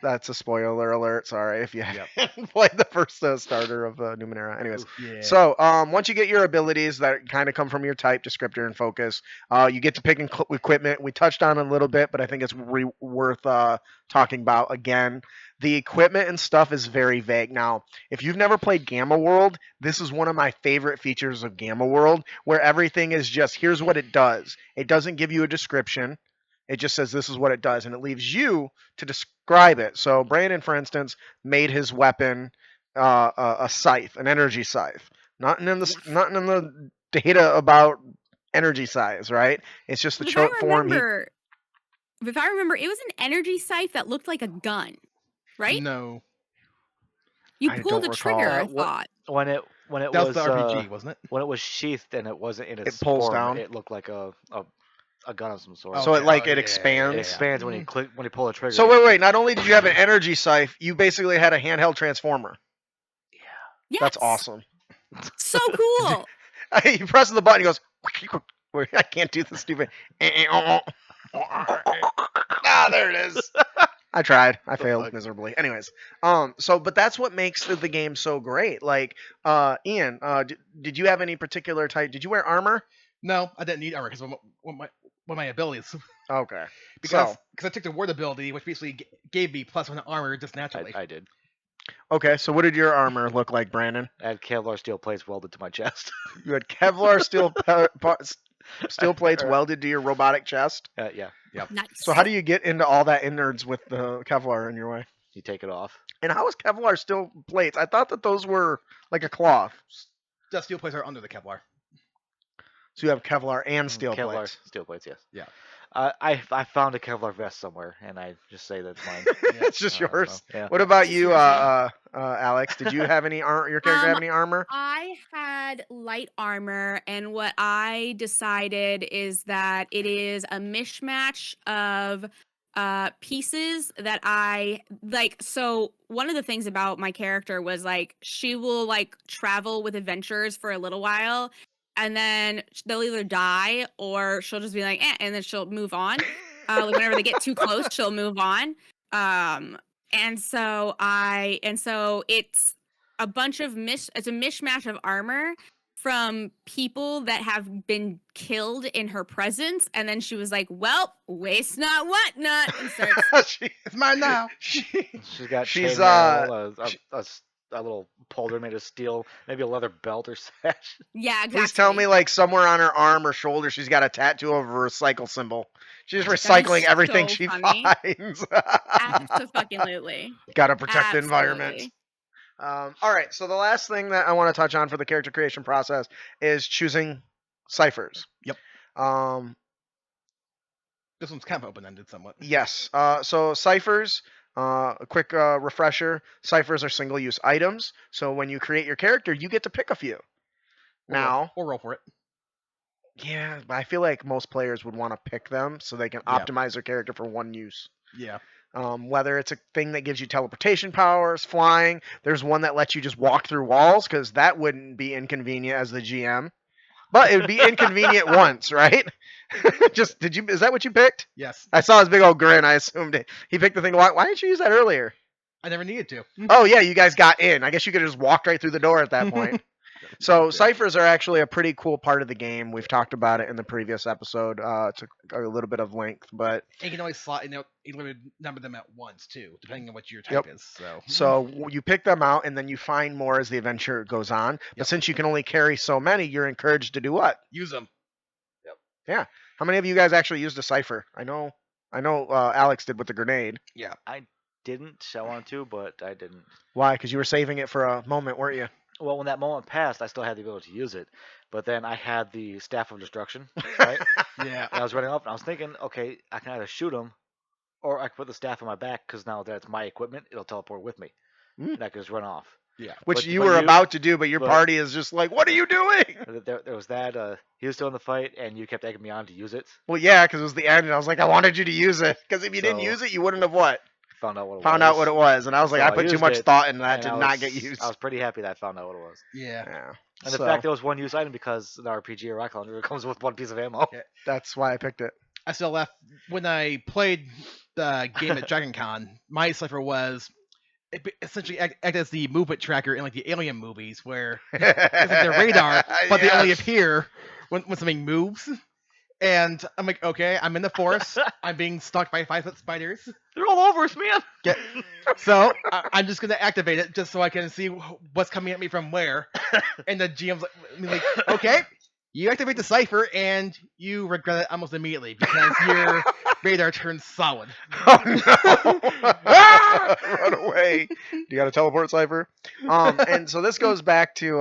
that's a spoiler alert. Sorry if you haven't played the first starter of Numenera. Anyways, Yeah. so once you get your abilities that kind of come from your type, descriptor, and focus, you get to pick equipment. We touched on it a little bit, but I think it's worth talking about again. The equipment and stuff is very vague. Now, if you've never played Gamma World, this is one of my favorite features of Gamma World, where everything is just, here's what it does. It doesn't give you a description. It just says this is what it does, and it leaves you to describe it. So Brandon, for instance, made his weapon a scythe, an energy scythe. Nothing in the data about energy size, right? It's just the If I form. remember, it was an energy scythe that looked like a gun, right? No, You I pulled don't the trigger, recall. I thought. When it that was was the RPG, wasn't it? when it was sheathed and it wasn't in its pulls form, down. it looked like a gun of some sort. So it like yeah, it expands. It expands when you pull the trigger. So wait. Not only did you have an energy scythe, you basically had a handheld transformer. Yes. That's awesome. So cool. You press the button, he goes. I can't do the stupid. There it is. I tried. I failed miserably. Anyways, but that's what makes the game so great. Like, Ian, did you have any particular type? Did you wear armor? No, I didn't need armor because one of my abilities. Okay. Because I took the ward ability, which basically gave me +1 armor just naturally. I did. Okay, so what did your armor look like, Brandon? I had Kevlar steel plates welded to my chest. You had Kevlar steel plates welded to your robotic chest. Yeah. Nice. So how do you get into all that innards with the Kevlar in your way? You take it off. And how is Kevlar steel plates? I thought that those were like a cloth. The steel plates are under the Kevlar. So you have Kevlar and steel Kevlar plates. steel plates, yes. Yeah. I found a Kevlar vest somewhere, and I just say that's mine. It's just yours. Yeah. What about you, Aelx? Did you have any your character have any armor? I had light armor, and what I decided is that it is a mishmash of pieces that I like. So one of the things about my character was like she will like travel with adventures for a little while, and then they'll either die or she'll just be like, and then she'll move on. Like whenever they get too close, she'll move on. And so it's a bunch of it's a mishmash of armor from people that have been killed in her presence, and then she was like, "Well, waste not, what not," and starts. It's mine now. She's got She's, chainmail, a little polder made of steel, maybe a leather belt or sash. Yeah, exactly. Please tell me, like somewhere on her arm or shoulder, she's got a tattoo of a recycle symbol. She's That is recycling everything so she funny. finds. Absolutely. Got to protect the environment. All right, so the last thing that I want to touch on for the character creation process is choosing ciphers. Yep. This one's kind of open-ended somewhat. Yes. So ciphers, a quick refresher, ciphers are single-use items. So when you create your character, you get to pick a few. Or roll for it. Yeah, but I feel like most players would want to pick them so they can optimize their character for one use. Yeah. Whether it's a thing that gives you teleportation powers, flying, there's one that lets you just walk through walls, because that wouldn't be inconvenient as the GM. But it would be inconvenient once, right? Is that what you picked? Yes. I saw his big old grin. I assumed it. He picked the thing. Why didn't you use that earlier? I never needed to. Oh, yeah, you guys got in. I guess you could have just walked right through the door at that point. So ciphers are actually a pretty cool part of the game. We've talked about it in the previous episode. Took a little bit of length, but And you can always slot in a limited number of them at once too, depending on what your type is. So you pick them out, and then you find more as the adventure goes on. But since you can only carry so many, you're encouraged to do what? Use them. Yep. Yeah. How many of you guys actually used a cipher? I know. Aelx did with the grenade. Yeah. I didn't. I wanted to, but I didn't. Why? Because you were saving it for a moment, weren't you? Well, when that moment passed, I still had the ability to use it, but then I had the Staff of Destruction, right? Yeah. And I was running up, and I was thinking, okay, I can either shoot him, or I can put the staff on my back, because now that's my equipment, it'll teleport with me, and I can just run off. Yeah. Which you were about to do, but your party is just like, what are you doing? There was that. He was still in the fight, and you kept egging me on to use it. Well, yeah, because it was the end, and I was like, I wanted you to use it, because if you didn't use it, you wouldn't have what? Found out what it was, and I was like, So I put too much thought into that, did not get used. I was pretty happy that I found out what it was. Yeah. And the fact that it was one use item, because the RPG or Rock Launcher comes with one piece of ammo. Yeah. That's why I picked it. I still left when I played the game at Dragon Con. My cipher was essentially act as the movement tracker in like the Alien movies, where it's like their radar, but they only appear when something moves. And I'm like, okay, I'm in the forest. I'm being stalked by 5-foot spiders. They're all over us, man. So I'm just gonna activate it just so I can see what's coming at me from where. And the GM's like, okay, You activate the Cypher, and you regret it almost immediately because your radar turns solid. Oh no! Run away! You got to teleport, Cypher. And so this goes back to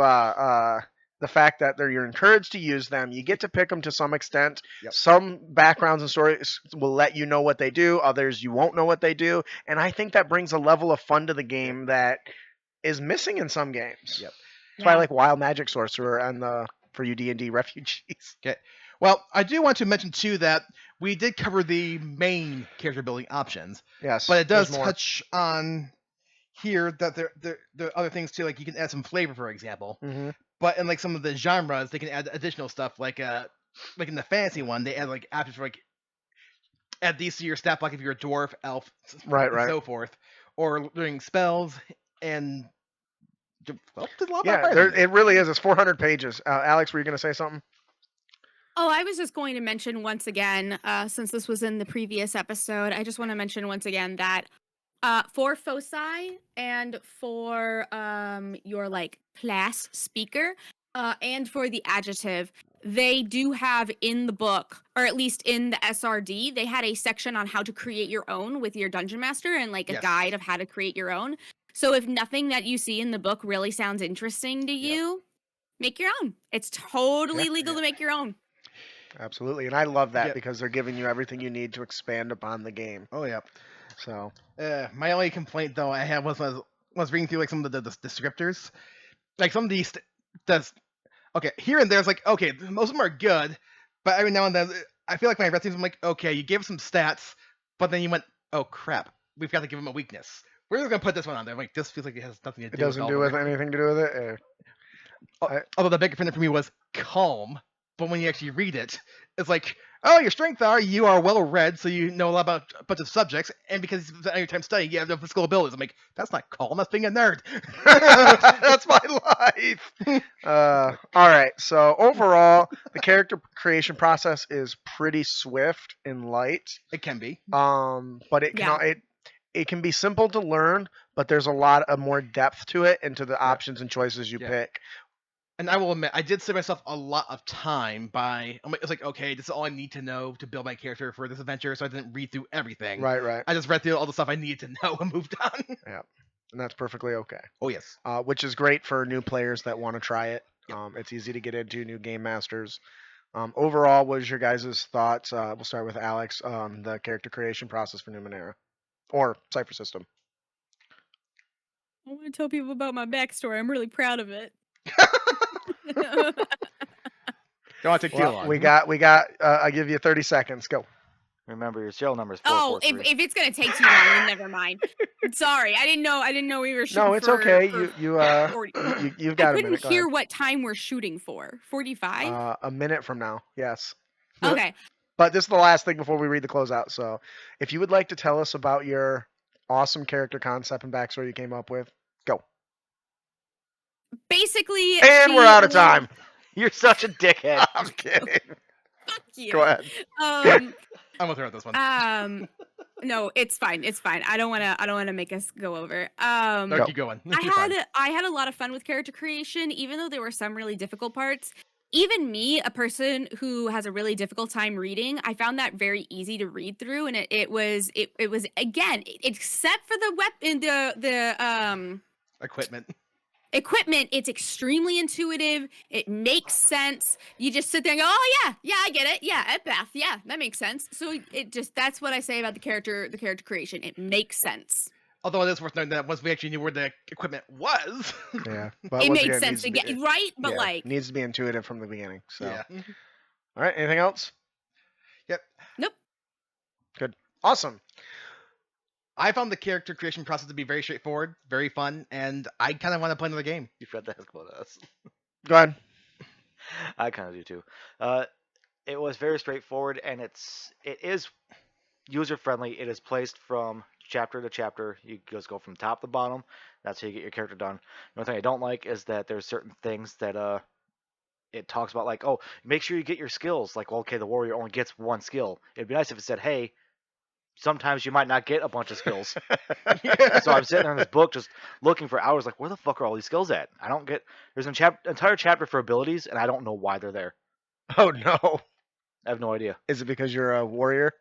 the fact that you're encouraged to use them. You get to pick them to some extent. Yep. Some backgrounds and stories will let you know what they do. Others you won't know what they do. And I think that brings a level of fun to the game that is missing in some games. Yep. That's why I like Wild Magic Sorcerer and for you D&D refugees. Okay. Well, I do want to mention too that we did cover the main character building options, Yes, but it does there's more. touch on here that there are other things too, like you can add some flavor, for example. Mhm. But in like some of the genres, they can add additional stuff, like in the fantasy one, they add like options for like add these to your stat block if you're a dwarf, elf, Right. and so forth, or learning spells and. Well, there's a lot Yeah, about it really is. It's 400 pages. Alex, were you going to say something? Oh, I was just going to mention once again, since this was in the previous episode, I just want to mention once again that for foci and for your like class speaker and for the adjective, they do have in the book, or at least in the SRD, they had a section on how to create your own with your dungeon master and like a Yes. guide of how to create your own. So if nothing that you see in the book really sounds interesting to you, make your own. It's totally legal to make your own. Absolutely, and I love that Yep. because they're giving you everything you need to expand upon the game. Oh yeah. So My only complaint though I had was reading through like some of the descriptors, like some of these okay, here and there's like okay, most of them are good, but every now and then I feel like when I read things I'm like okay, you gave us some stats, but then you went oh crap, we've got to give them a weakness. We're just gonna put this one on there. I'm like this feels like it has nothing to do. it doesn't do with anything to do with it. Although the big offender for me was calm, but when you actually read it, it's like, oh, your strengths are you are well read, so you know a lot about a bunch of subjects, and because it's your time studying, you have no physical abilities. I'm like, that's not calm, that's being a nerd. That's my life. All right. So overall, the character creation process is pretty swift and light. It can be. But it can be simple to learn, but there's a lot of more depth to it and to the options and choices you pick. And I will admit, I did save myself a lot of time it's like, okay, this is all I need to know to build my character for this adventure, so I didn't read through everything. Right. I just read through all the stuff I needed to know and moved on. Yeah, and that's perfectly okay. Oh, yes. Which is great for new players that want to try it. It's easy to get into, new game masters. Overall, what is your guys' thoughts? We'll start with Alex on the character creation process for Numenera or Cypher System. I want to tell people about my backstory. I'm really proud of it. Don't want to take too long. We got. I give you 30 seconds. Go. Remember your serial number is Oh, 443. if it's gonna take too long, then never mind. Sorry, I didn't know we were shooting. No, it's for, okay. for You've got I a couldn't minute. Go hear ahead. what time we're shooting for. 45. A minute from now. Yes. Okay. But this is the last thing before we read the closeout. So, if you would like to tell us about your awesome character concept and backstory you came up with, go. Basically, And we're out of time. You're such a dickhead. I'm kidding. Fuck you. Go ahead. I'm gonna throw out this one. No, it's fine. It's fine. I don't wanna make us go over. No, keep going. I had a lot of fun with character creation, even though there were some really difficult parts. Even me, a person who has a really difficult time reading, I found that very easy to read through, and it was again, except for the weapon, the equipment, it's extremely intuitive. It makes sense. You just sit there and go, oh yeah, I get it. Yeah, empath. Yeah, that makes sense. So that's what I say about the character creation. It makes sense. Although it is worth noting that once we actually knew where the equipment was, Yeah. But It once made again, sense to get right, but like needs to be intuitive from the beginning. So, yeah. All right. Anything else? Yep. Nope. Good. Awesome. I found the character creation process to be very straightforward, very fun, and I kind of want to play another game. You've read that about us. Go ahead. I kind of do too. It was very straightforward, and it is user friendly. It is placed from chapter to chapter. You just go from top to bottom. That's how you get your character done. The only thing I don't like is that there's certain things that it talks about, like, oh, make sure you get your skills. Like, well, okay, the warrior only gets one skill. It'd be nice if it said, hey, sometimes you might not get a bunch of skills. So I'm sitting there in this book just looking for hours, like, where the fuck are all these skills at? I don't get. There's an entire chapter for abilities, and I don't know why they're there. Oh no. I have no idea. Is it because you're a warrior?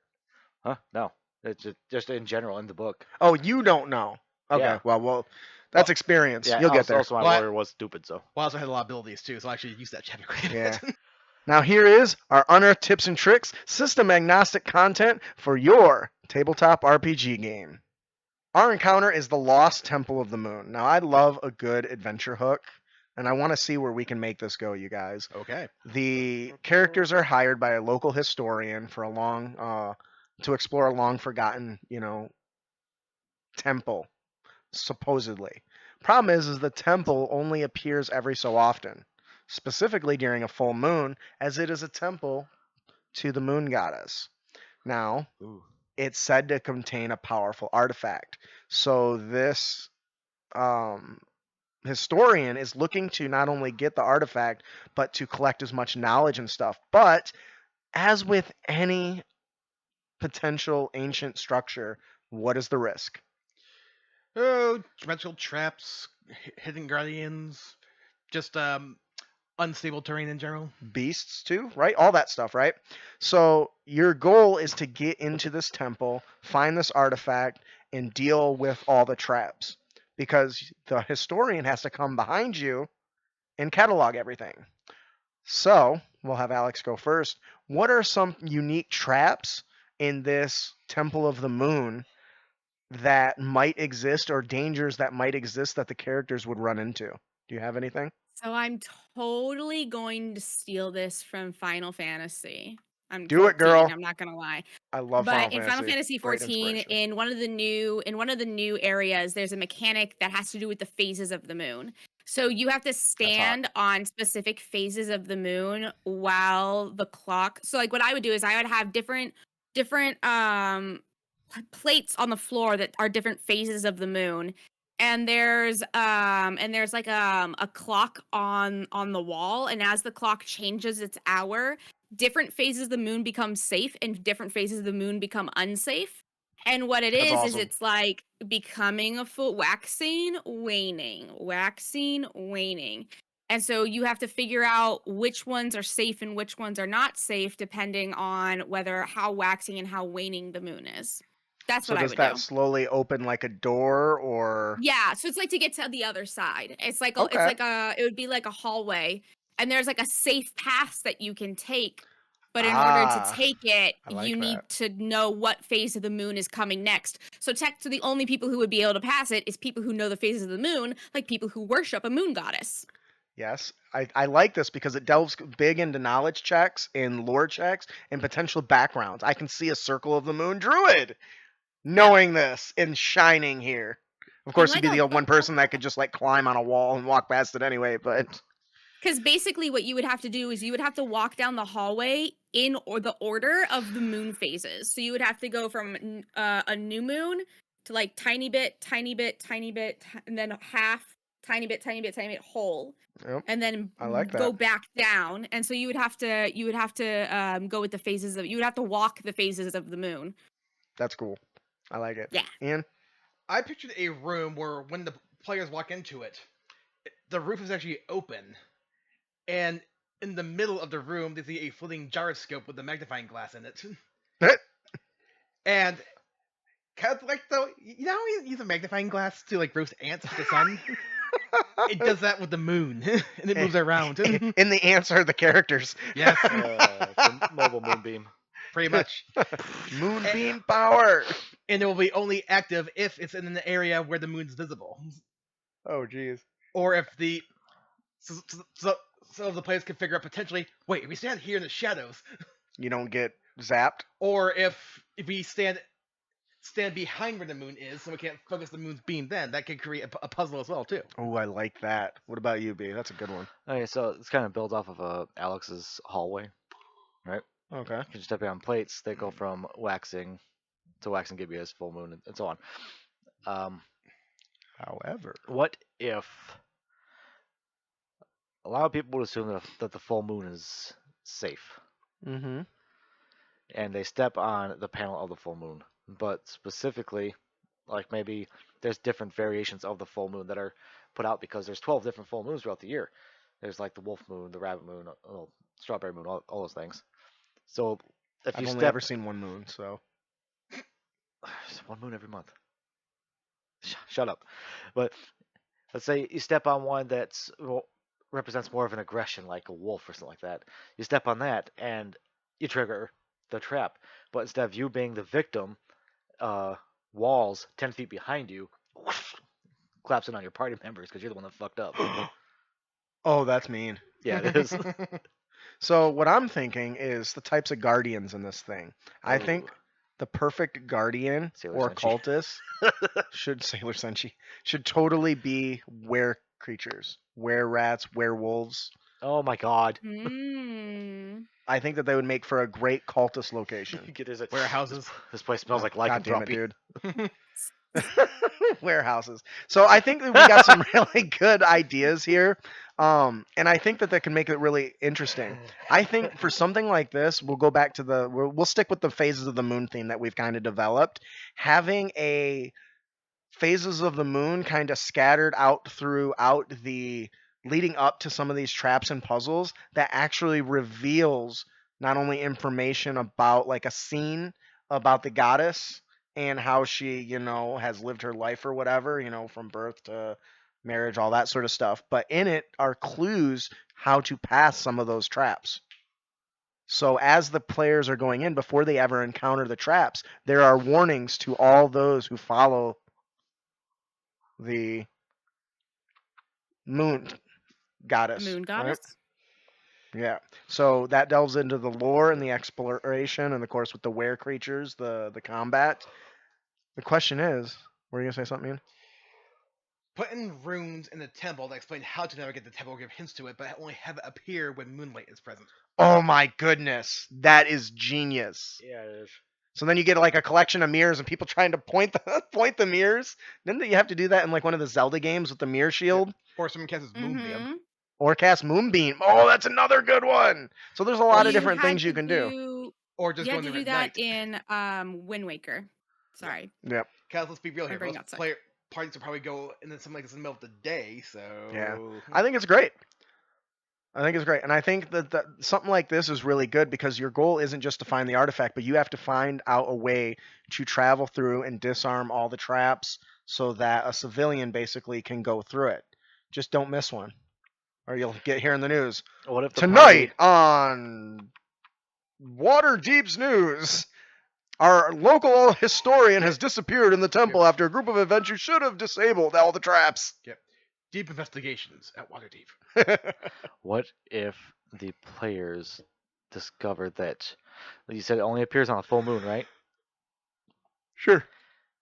Huh? No. It's just in general in the book. Oh, you don't know. Okay. Yeah. Well, that's experience. Yeah. You'll get there. Also, my Well, warrior was stupid, so. Well, I also had a lot of abilities too, so I actually used that chapter quite a Yeah. bit. Now here is our unearthed tips and tricks, system agnostic content for your tabletop RPG game. Our encounter is the Lost Temple of the Moon. Now I love a good adventure hook, and I want to see where we can make this go, you guys. Okay. The characters are hired by a local historian for to explore a long forgotten, temple, supposedly. Problem is the temple only appears every so often, specifically during a full moon, as it is a temple to the moon goddess. Now, Ooh. it's said to contain a powerful artifact. So this historian is looking to not only get the artifact, but to collect as much knowledge and stuff. But as with any potential ancient structure, what is the risk? Oh, dimensional traps, hidden guardians, just unstable terrain in general. Beasts too, right? All that stuff, right? So your goal is to get into this temple, find this artifact, and deal with all the traps. Because the historian has to come behind you and catalog everything. So we'll have Aelx go first. What are some unique traps in this Temple of the Moon that might exist, or dangers that might exist that the characters would run into? Do you have anything? So I'm totally going to steal this from Final Fantasy. I'm Do it, 14, girl. I'm not gonna lie. I love But Final in Final Fantasy. Fantasy Great 14, inspiration. in one of the new areas, there's a mechanic that has to do with the phases of the moon. So you have to stand on specific phases of the moon while the clock. So like what I would do is I would have different plates on the floor that are different phases of the moon. And there's like a clock on the wall, and as the clock changes its hour, different phases of the moon become safe and different phases of the moon become unsafe. And what it That's is awesome. it's like becoming a full waxing, waning. And so you have to figure out which ones are safe and which ones are not safe depending on how waxing and how waning the moon is. That's So what I does would that do. slowly open like a door, or? Yeah, so it's like to get to the other side. It's like Okay. it would be like a hallway, and there's like a safe path that you can take. But in order to take it, I like you need that. to know what phase of the moon is coming next. So the only people who would be able to pass it is people who know the phases of the moon, like people who worship a moon goddess. Yes, I like this because it delves big into knowledge checks and lore checks and potential backgrounds. I can see a Circle of the Moon druid knowing this and shining here. Of course, he'd like be the one person that could just like climb on a wall and walk past it anyway, but Because basically what you would have to do is you would have to walk down the hallway in the order of the moon phases. So you would have to go from a new moon to like tiny bit, and then half, tiny bit, whole. Yep, And then I like go that. back down. And so you would have to go with the phases you would have to walk the phases of the moon. That's cool. I like it. Yeah. Ian? I pictured a room where when the players walk into it, the roof is actually open, and in the middle of the room they see a floating gyroscope with a magnifying glass in it. And kind of like how you use a magnifying glass to like roast ants with the sun? It does that with the moon, and it moves around. And the ants are the characters. Yes, It's a mobile moonbeam. pretty much. Moonbeam power. And it will be only active if it's in an area where the moon's visible, Oh, geez. or if the so the players can figure out potentially. Wait, if we stand here in the shadows, You don't get zapped. or if we stand behind where the moon is, so we can't focus the moon's beam, then that could create a puzzle as well too. Oh, I like that. What about you, B? That's a good one. Okay, so it's kind of built off of Alex's hallway. Okay. You can step on plates. They go from waxing to waxing Gibeah's full moon and so on. However, What if a lot of people would assume that the full moon is safe, mm-hmm. and they step on the panel of the full moon, but specifically, like maybe there's different variations of the full moon that are put out because there's 12 different full moons throughout the year. There's like the wolf moon, the rabbit moon, strawberry moon, all those things. So if I've you only step ever seen one moon, so There's one moon every month. Shut up. But let's say you step on one that's represents more of an aggression, like a wolf or something like that. You step on that and you trigger the trap. But instead of you being the victim, walls 10 feet behind you collapsing on your party members because you're the one that fucked up. oh, that's mean. Yeah, it is. So what I'm thinking is the types of guardians in this thing. I think Ooh. the perfect guardian Sailor or Senshi. cultist should totally be were creatures, were rats, werewolves. Oh my god. Mm. I think that they would make for a great cultist location. There's a, Warehouses. This place smells like God damn it, lycanthropy. dude. Warehouses. So I think that we got some really good ideas here. And I think that can make it really interesting. I think for something like this, we'll go back to we'll stick with the phases of the moon theme that we've kind of developed. Having a phases of the moon kind of scattered out throughout the leading up to some of these traps and puzzles that actually reveals not only information about like a scene about the goddess and how she, has lived her life or whatever, from birth to marriage, all that sort of stuff. But in it are clues how to pass some of those traps. So as the players are going in, before they ever encounter the traps, there are warnings to all those who follow the moon goddess. Moon right? goddess. Yeah. So that delves into the lore and the exploration, and of course with the were creatures, the combat. The question is, were you gonna say something? Ian? Putting runes in the temple that explain how to navigate the temple, give hints to it, but only have it appear when moonlight is present. Oh my goodness, that is genius. Yeah, it is. So then you get like a collection of mirrors and people trying to point the mirrors. Then you have to do that in like one of the Zelda games with the mirror shield. Or someone casts Moonbeam. Mhm. Or cast Moonbeam. Oh, that's another good one. So there's a lot of You different had things you to can do. Or just You go had in to there do at that night. in Wind Waker. Sorry. Yep. Because let's be real My here. brain Most got stuck. parties will probably go into something like this in the middle of the day, so... Yeah. I think it's great. And I think that something like this is really good because your goal isn't just to find the artifact, but you have to find out a way to travel through and disarm all the traps so that a civilian basically can go through it. Just don't miss one, or you'll get here in the news. What if the Tonight on Waterdeep's News, our local historian has disappeared in the temple after a group of adventurers should have disabled all the traps. Deep investigations at Waterdeep. What if the players discover that, like you said, it only appears on a full moon, right? Sure.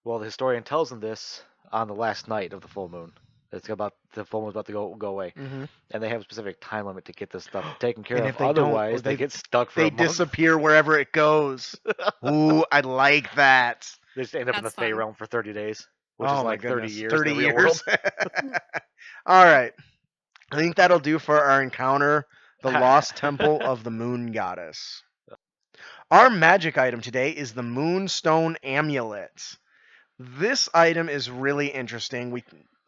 Well, the historian tells them this on the last night of the full moon. It's about the full moon's about to go away, Mm-hmm. and they have a specific time limit to get this stuff taken care And of. if they don't, Otherwise, they get stuck for They a month. disappear wherever it goes. Ooh, I like that. They just end up in the That's Fey fun. realm for 30 days, which Oh is my like 30 goodness. years 30 in the real years. world. All right. I think that'll do for our encounter, the Lost Temple of the Moon Goddess. Our magic item today is the Moonstone Amulet. This item is really interesting.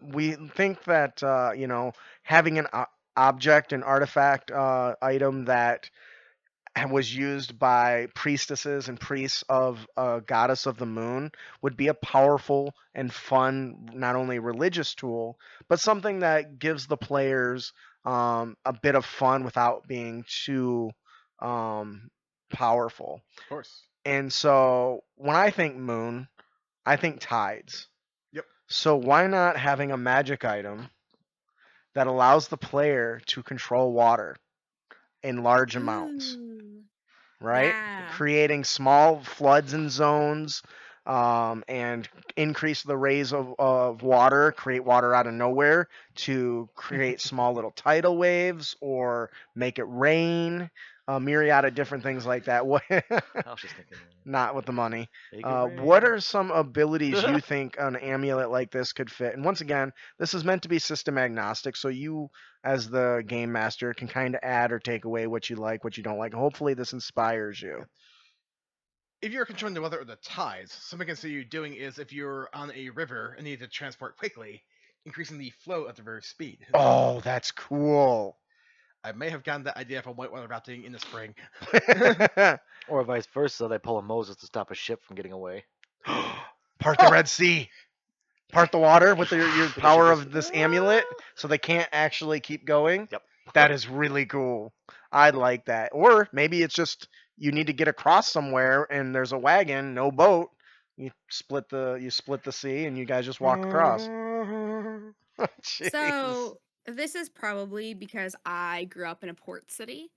We think that having an object, an artifact item that was used by priestesses and priests of a goddess of the moon would be a powerful and fun, not only religious tool, but something that gives the players a bit of fun without being too powerful. Of course. And so when I think moon, I think tides. Yep. So why not having a magic item that allows the player to control water in large amounts? Ooh. Right? Yeah. Creating small floods and zones and increase the raise of water, create water out of nowhere to create small little tidal waves or make it rain, a myriad of different things like that. I was just thinking. Not with the money. Make it rain. What are some abilities you think an amulet like this could fit? And once again, this is meant to be system agnostic, so you, as the game master, can kind of add or take away what you like, what you don't like. Hopefully, this inspires you. If you're controlling the weather or the tides, something I can see you doing is if you're on a river and need to transport quickly, increasing the flow at the river's speed. Oh, that's cool. I may have gotten that idea from whitewater rafting in the spring. Or vice versa, they pull a Moses to stop a ship from getting away. Part the Red Sea. Part the water with your power of this amulet, so they can't actually keep going. Yep. That is really cool. I'd like that. Or maybe it's just you need to get across somewhere and there's a wagon, no boat. You split the sea and you guys just walk across. Jeez. So this is probably because I grew up in a port city.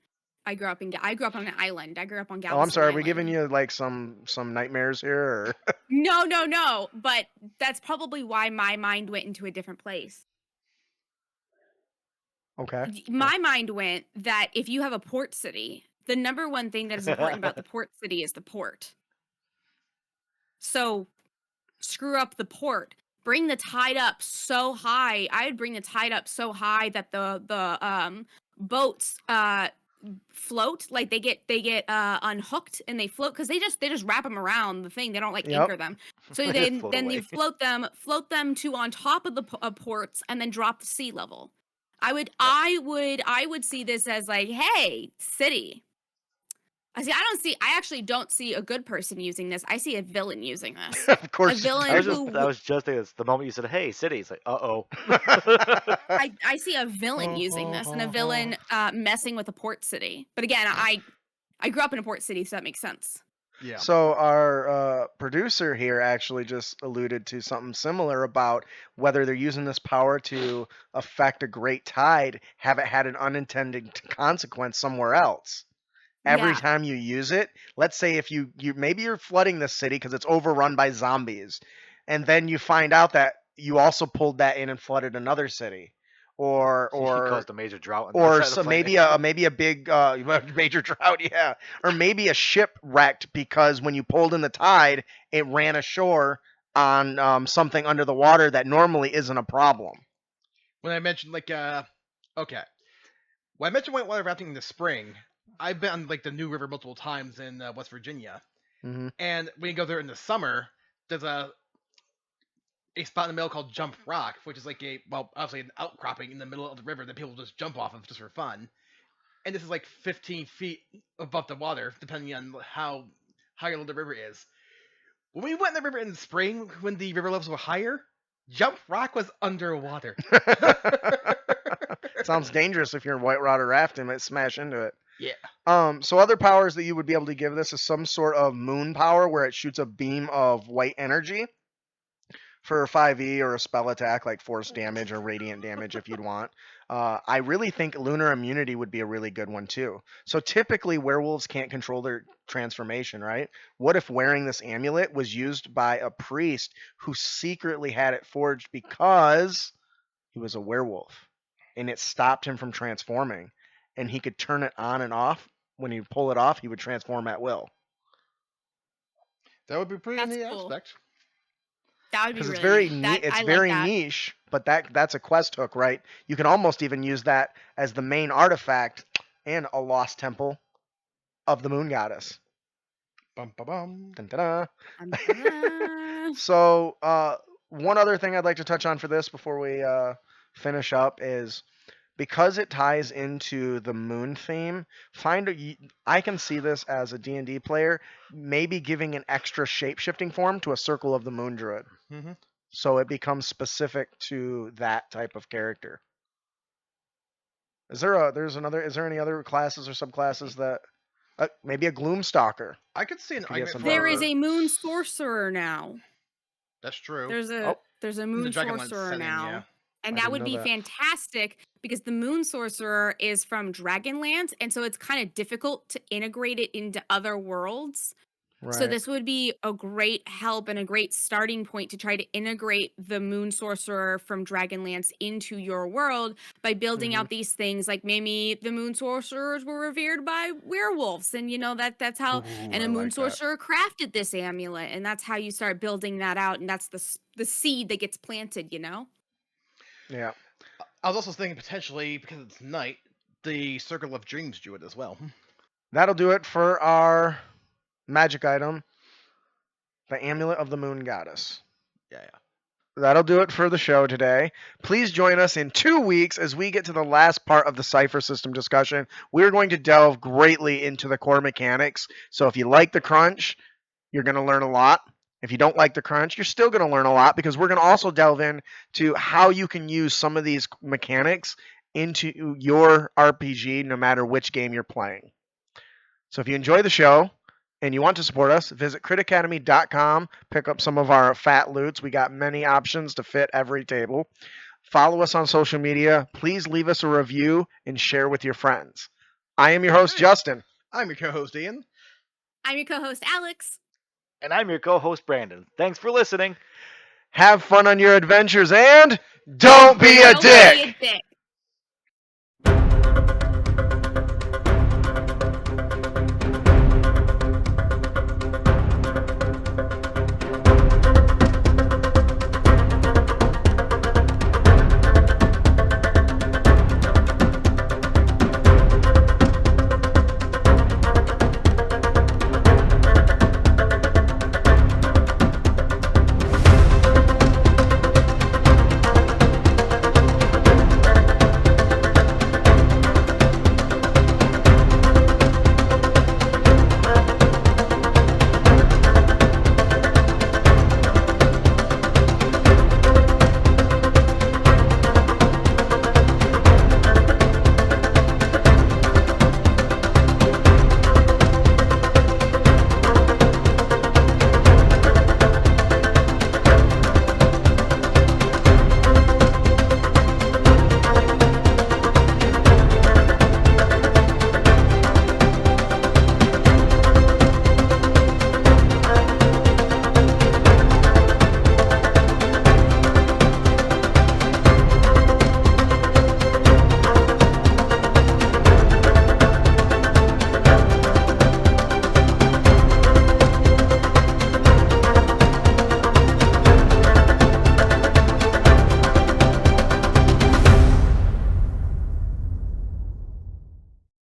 I grew up on an island. I grew up on Galveston Oh, I'm sorry. Are we Island. giving you like some nightmares here? Or? No. But that's probably why my mind went into a different place. Okay. My mind went that if you have a port city, the number one thing that is important about the port city is the port. So screw up the port. Bring the tide up so high. I would bring the tide up so high that the boats float, like they get unhooked and they float because they just wrap them around the thing. They don't like Yep. anchor them. So They just float then away. you float them to on top of the ports and then drop the sea level. I would see this as like, hey, city. I actually don't see a good person using this. I see a villain using this. Of course. A villain I was who just thinking this the moment you said, "Hey, city," it's like, "Uh-oh." I see a villain using this and a villain messing with a port city. But again, I grew up in a port city, so that makes sense. Yeah. So our producer here actually just alluded to something similar about whether they're using this power to affect a great tide, have it had an unintended consequence somewhere else. Every Yeah. time you use it, let's say if you maybe you're flooding the city because it's overrun by zombies, and then you find out that you also pulled that in and flooded another city, He or caused a major drought. on the or side of the so planet. maybe a big major drought, yeah, or maybe a ship wrecked because when you pulled in the tide, it ran ashore on something under the water that normally isn't a problem. When I mentioned okay, when I mentioned whitewater rafting in the spring, I've been on like the New River multiple times in West Virginia, Hmm. and when you go there in the summer, there's a spot in the middle called Jump Rock, which is like obviously an outcropping in the middle of the river that people just jump off of just for fun. And this is like 15 feet above the water, depending on how high or low the river is. When we went in the river in the spring, when the river levels were higher, Jump Rock was underwater. Sounds dangerous if you're in whitewater rafting, might smash into it. Yeah. So other powers that you would be able to give this is some sort of moon power where it shoots a beam of white energy for a 5e or a spell attack like force damage or radiant damage if you'd want. I really think lunar immunity would be a really good one too. So typically werewolves can't control their transformation, right? What if wearing this amulet was used by a priest who secretly had it forged because he was a werewolf and it stopped him from transforming, and he could turn it on and off. When he pull it off, he would transform at will. That would be pretty That's neat cool. aspect. That would be Because it's really very neat. it's I like very that. niche, but that's a quest hook, right? You can almost even use that as the main artifact in a lost temple of the moon goddess. Bum, ba, bum. Dun, da, Um, So one other thing I'd like to touch on for this before we finish up is because it ties into the moon theme. I can see this as a D&D player maybe giving an extra shape-shifting form to a Circle of the Moon Druid. Mhm. So it becomes specific to that type of character. Is there any other classes or subclasses that maybe a Gloomstalker? I could see an Could get argument some for there is a moon sorcerer now. That's true. There's a In the moon Dragonlance sorcerer setting, now. yeah. And I that didn't would know be that. fantastic because the moon sorcerer is from Dragonlance, and so it's kind of difficult to integrate it into other worlds. Right. So this would be a great help and a great starting point to try to integrate the moon sorcerer from Dragonlance into your world by building out these things like maybe the moon sorcerers were revered by werewolves, and that's how and I a moon like that. sorcerer crafted this amulet, and that's how you start building that out, and that's the seed that gets planted. Yeah. I was also thinking potentially, because it's night, the Circle of Dreams Druid as well. That'll do it for our magic item, the Amulet of the Moon Goddess. Yeah. that'll do it for the show today. Please join us in 2 weeks as we get to the last part of the Cypher System discussion. We're going to delve greatly into the core mechanics. So if you like the crunch, you're going to learn a lot. If you don't like the crunch, you're still going to learn a lot because we're going to also delve into how you can use some of these mechanics into your RPG no matter which game you're playing. So if you enjoy the show, and you want to support us, visit critacademy.com, pick up some of our fat loots. We got many options to fit every table. Follow us on social media. Please leave us a review and share with your friends. I am your host, Justin. I'm your co-host, Ian. I'm your co-host, Alex. And I'm your co-host, Brandon. Thanks for listening. Have fun on your adventures and don't be a Don't dick! be a dick.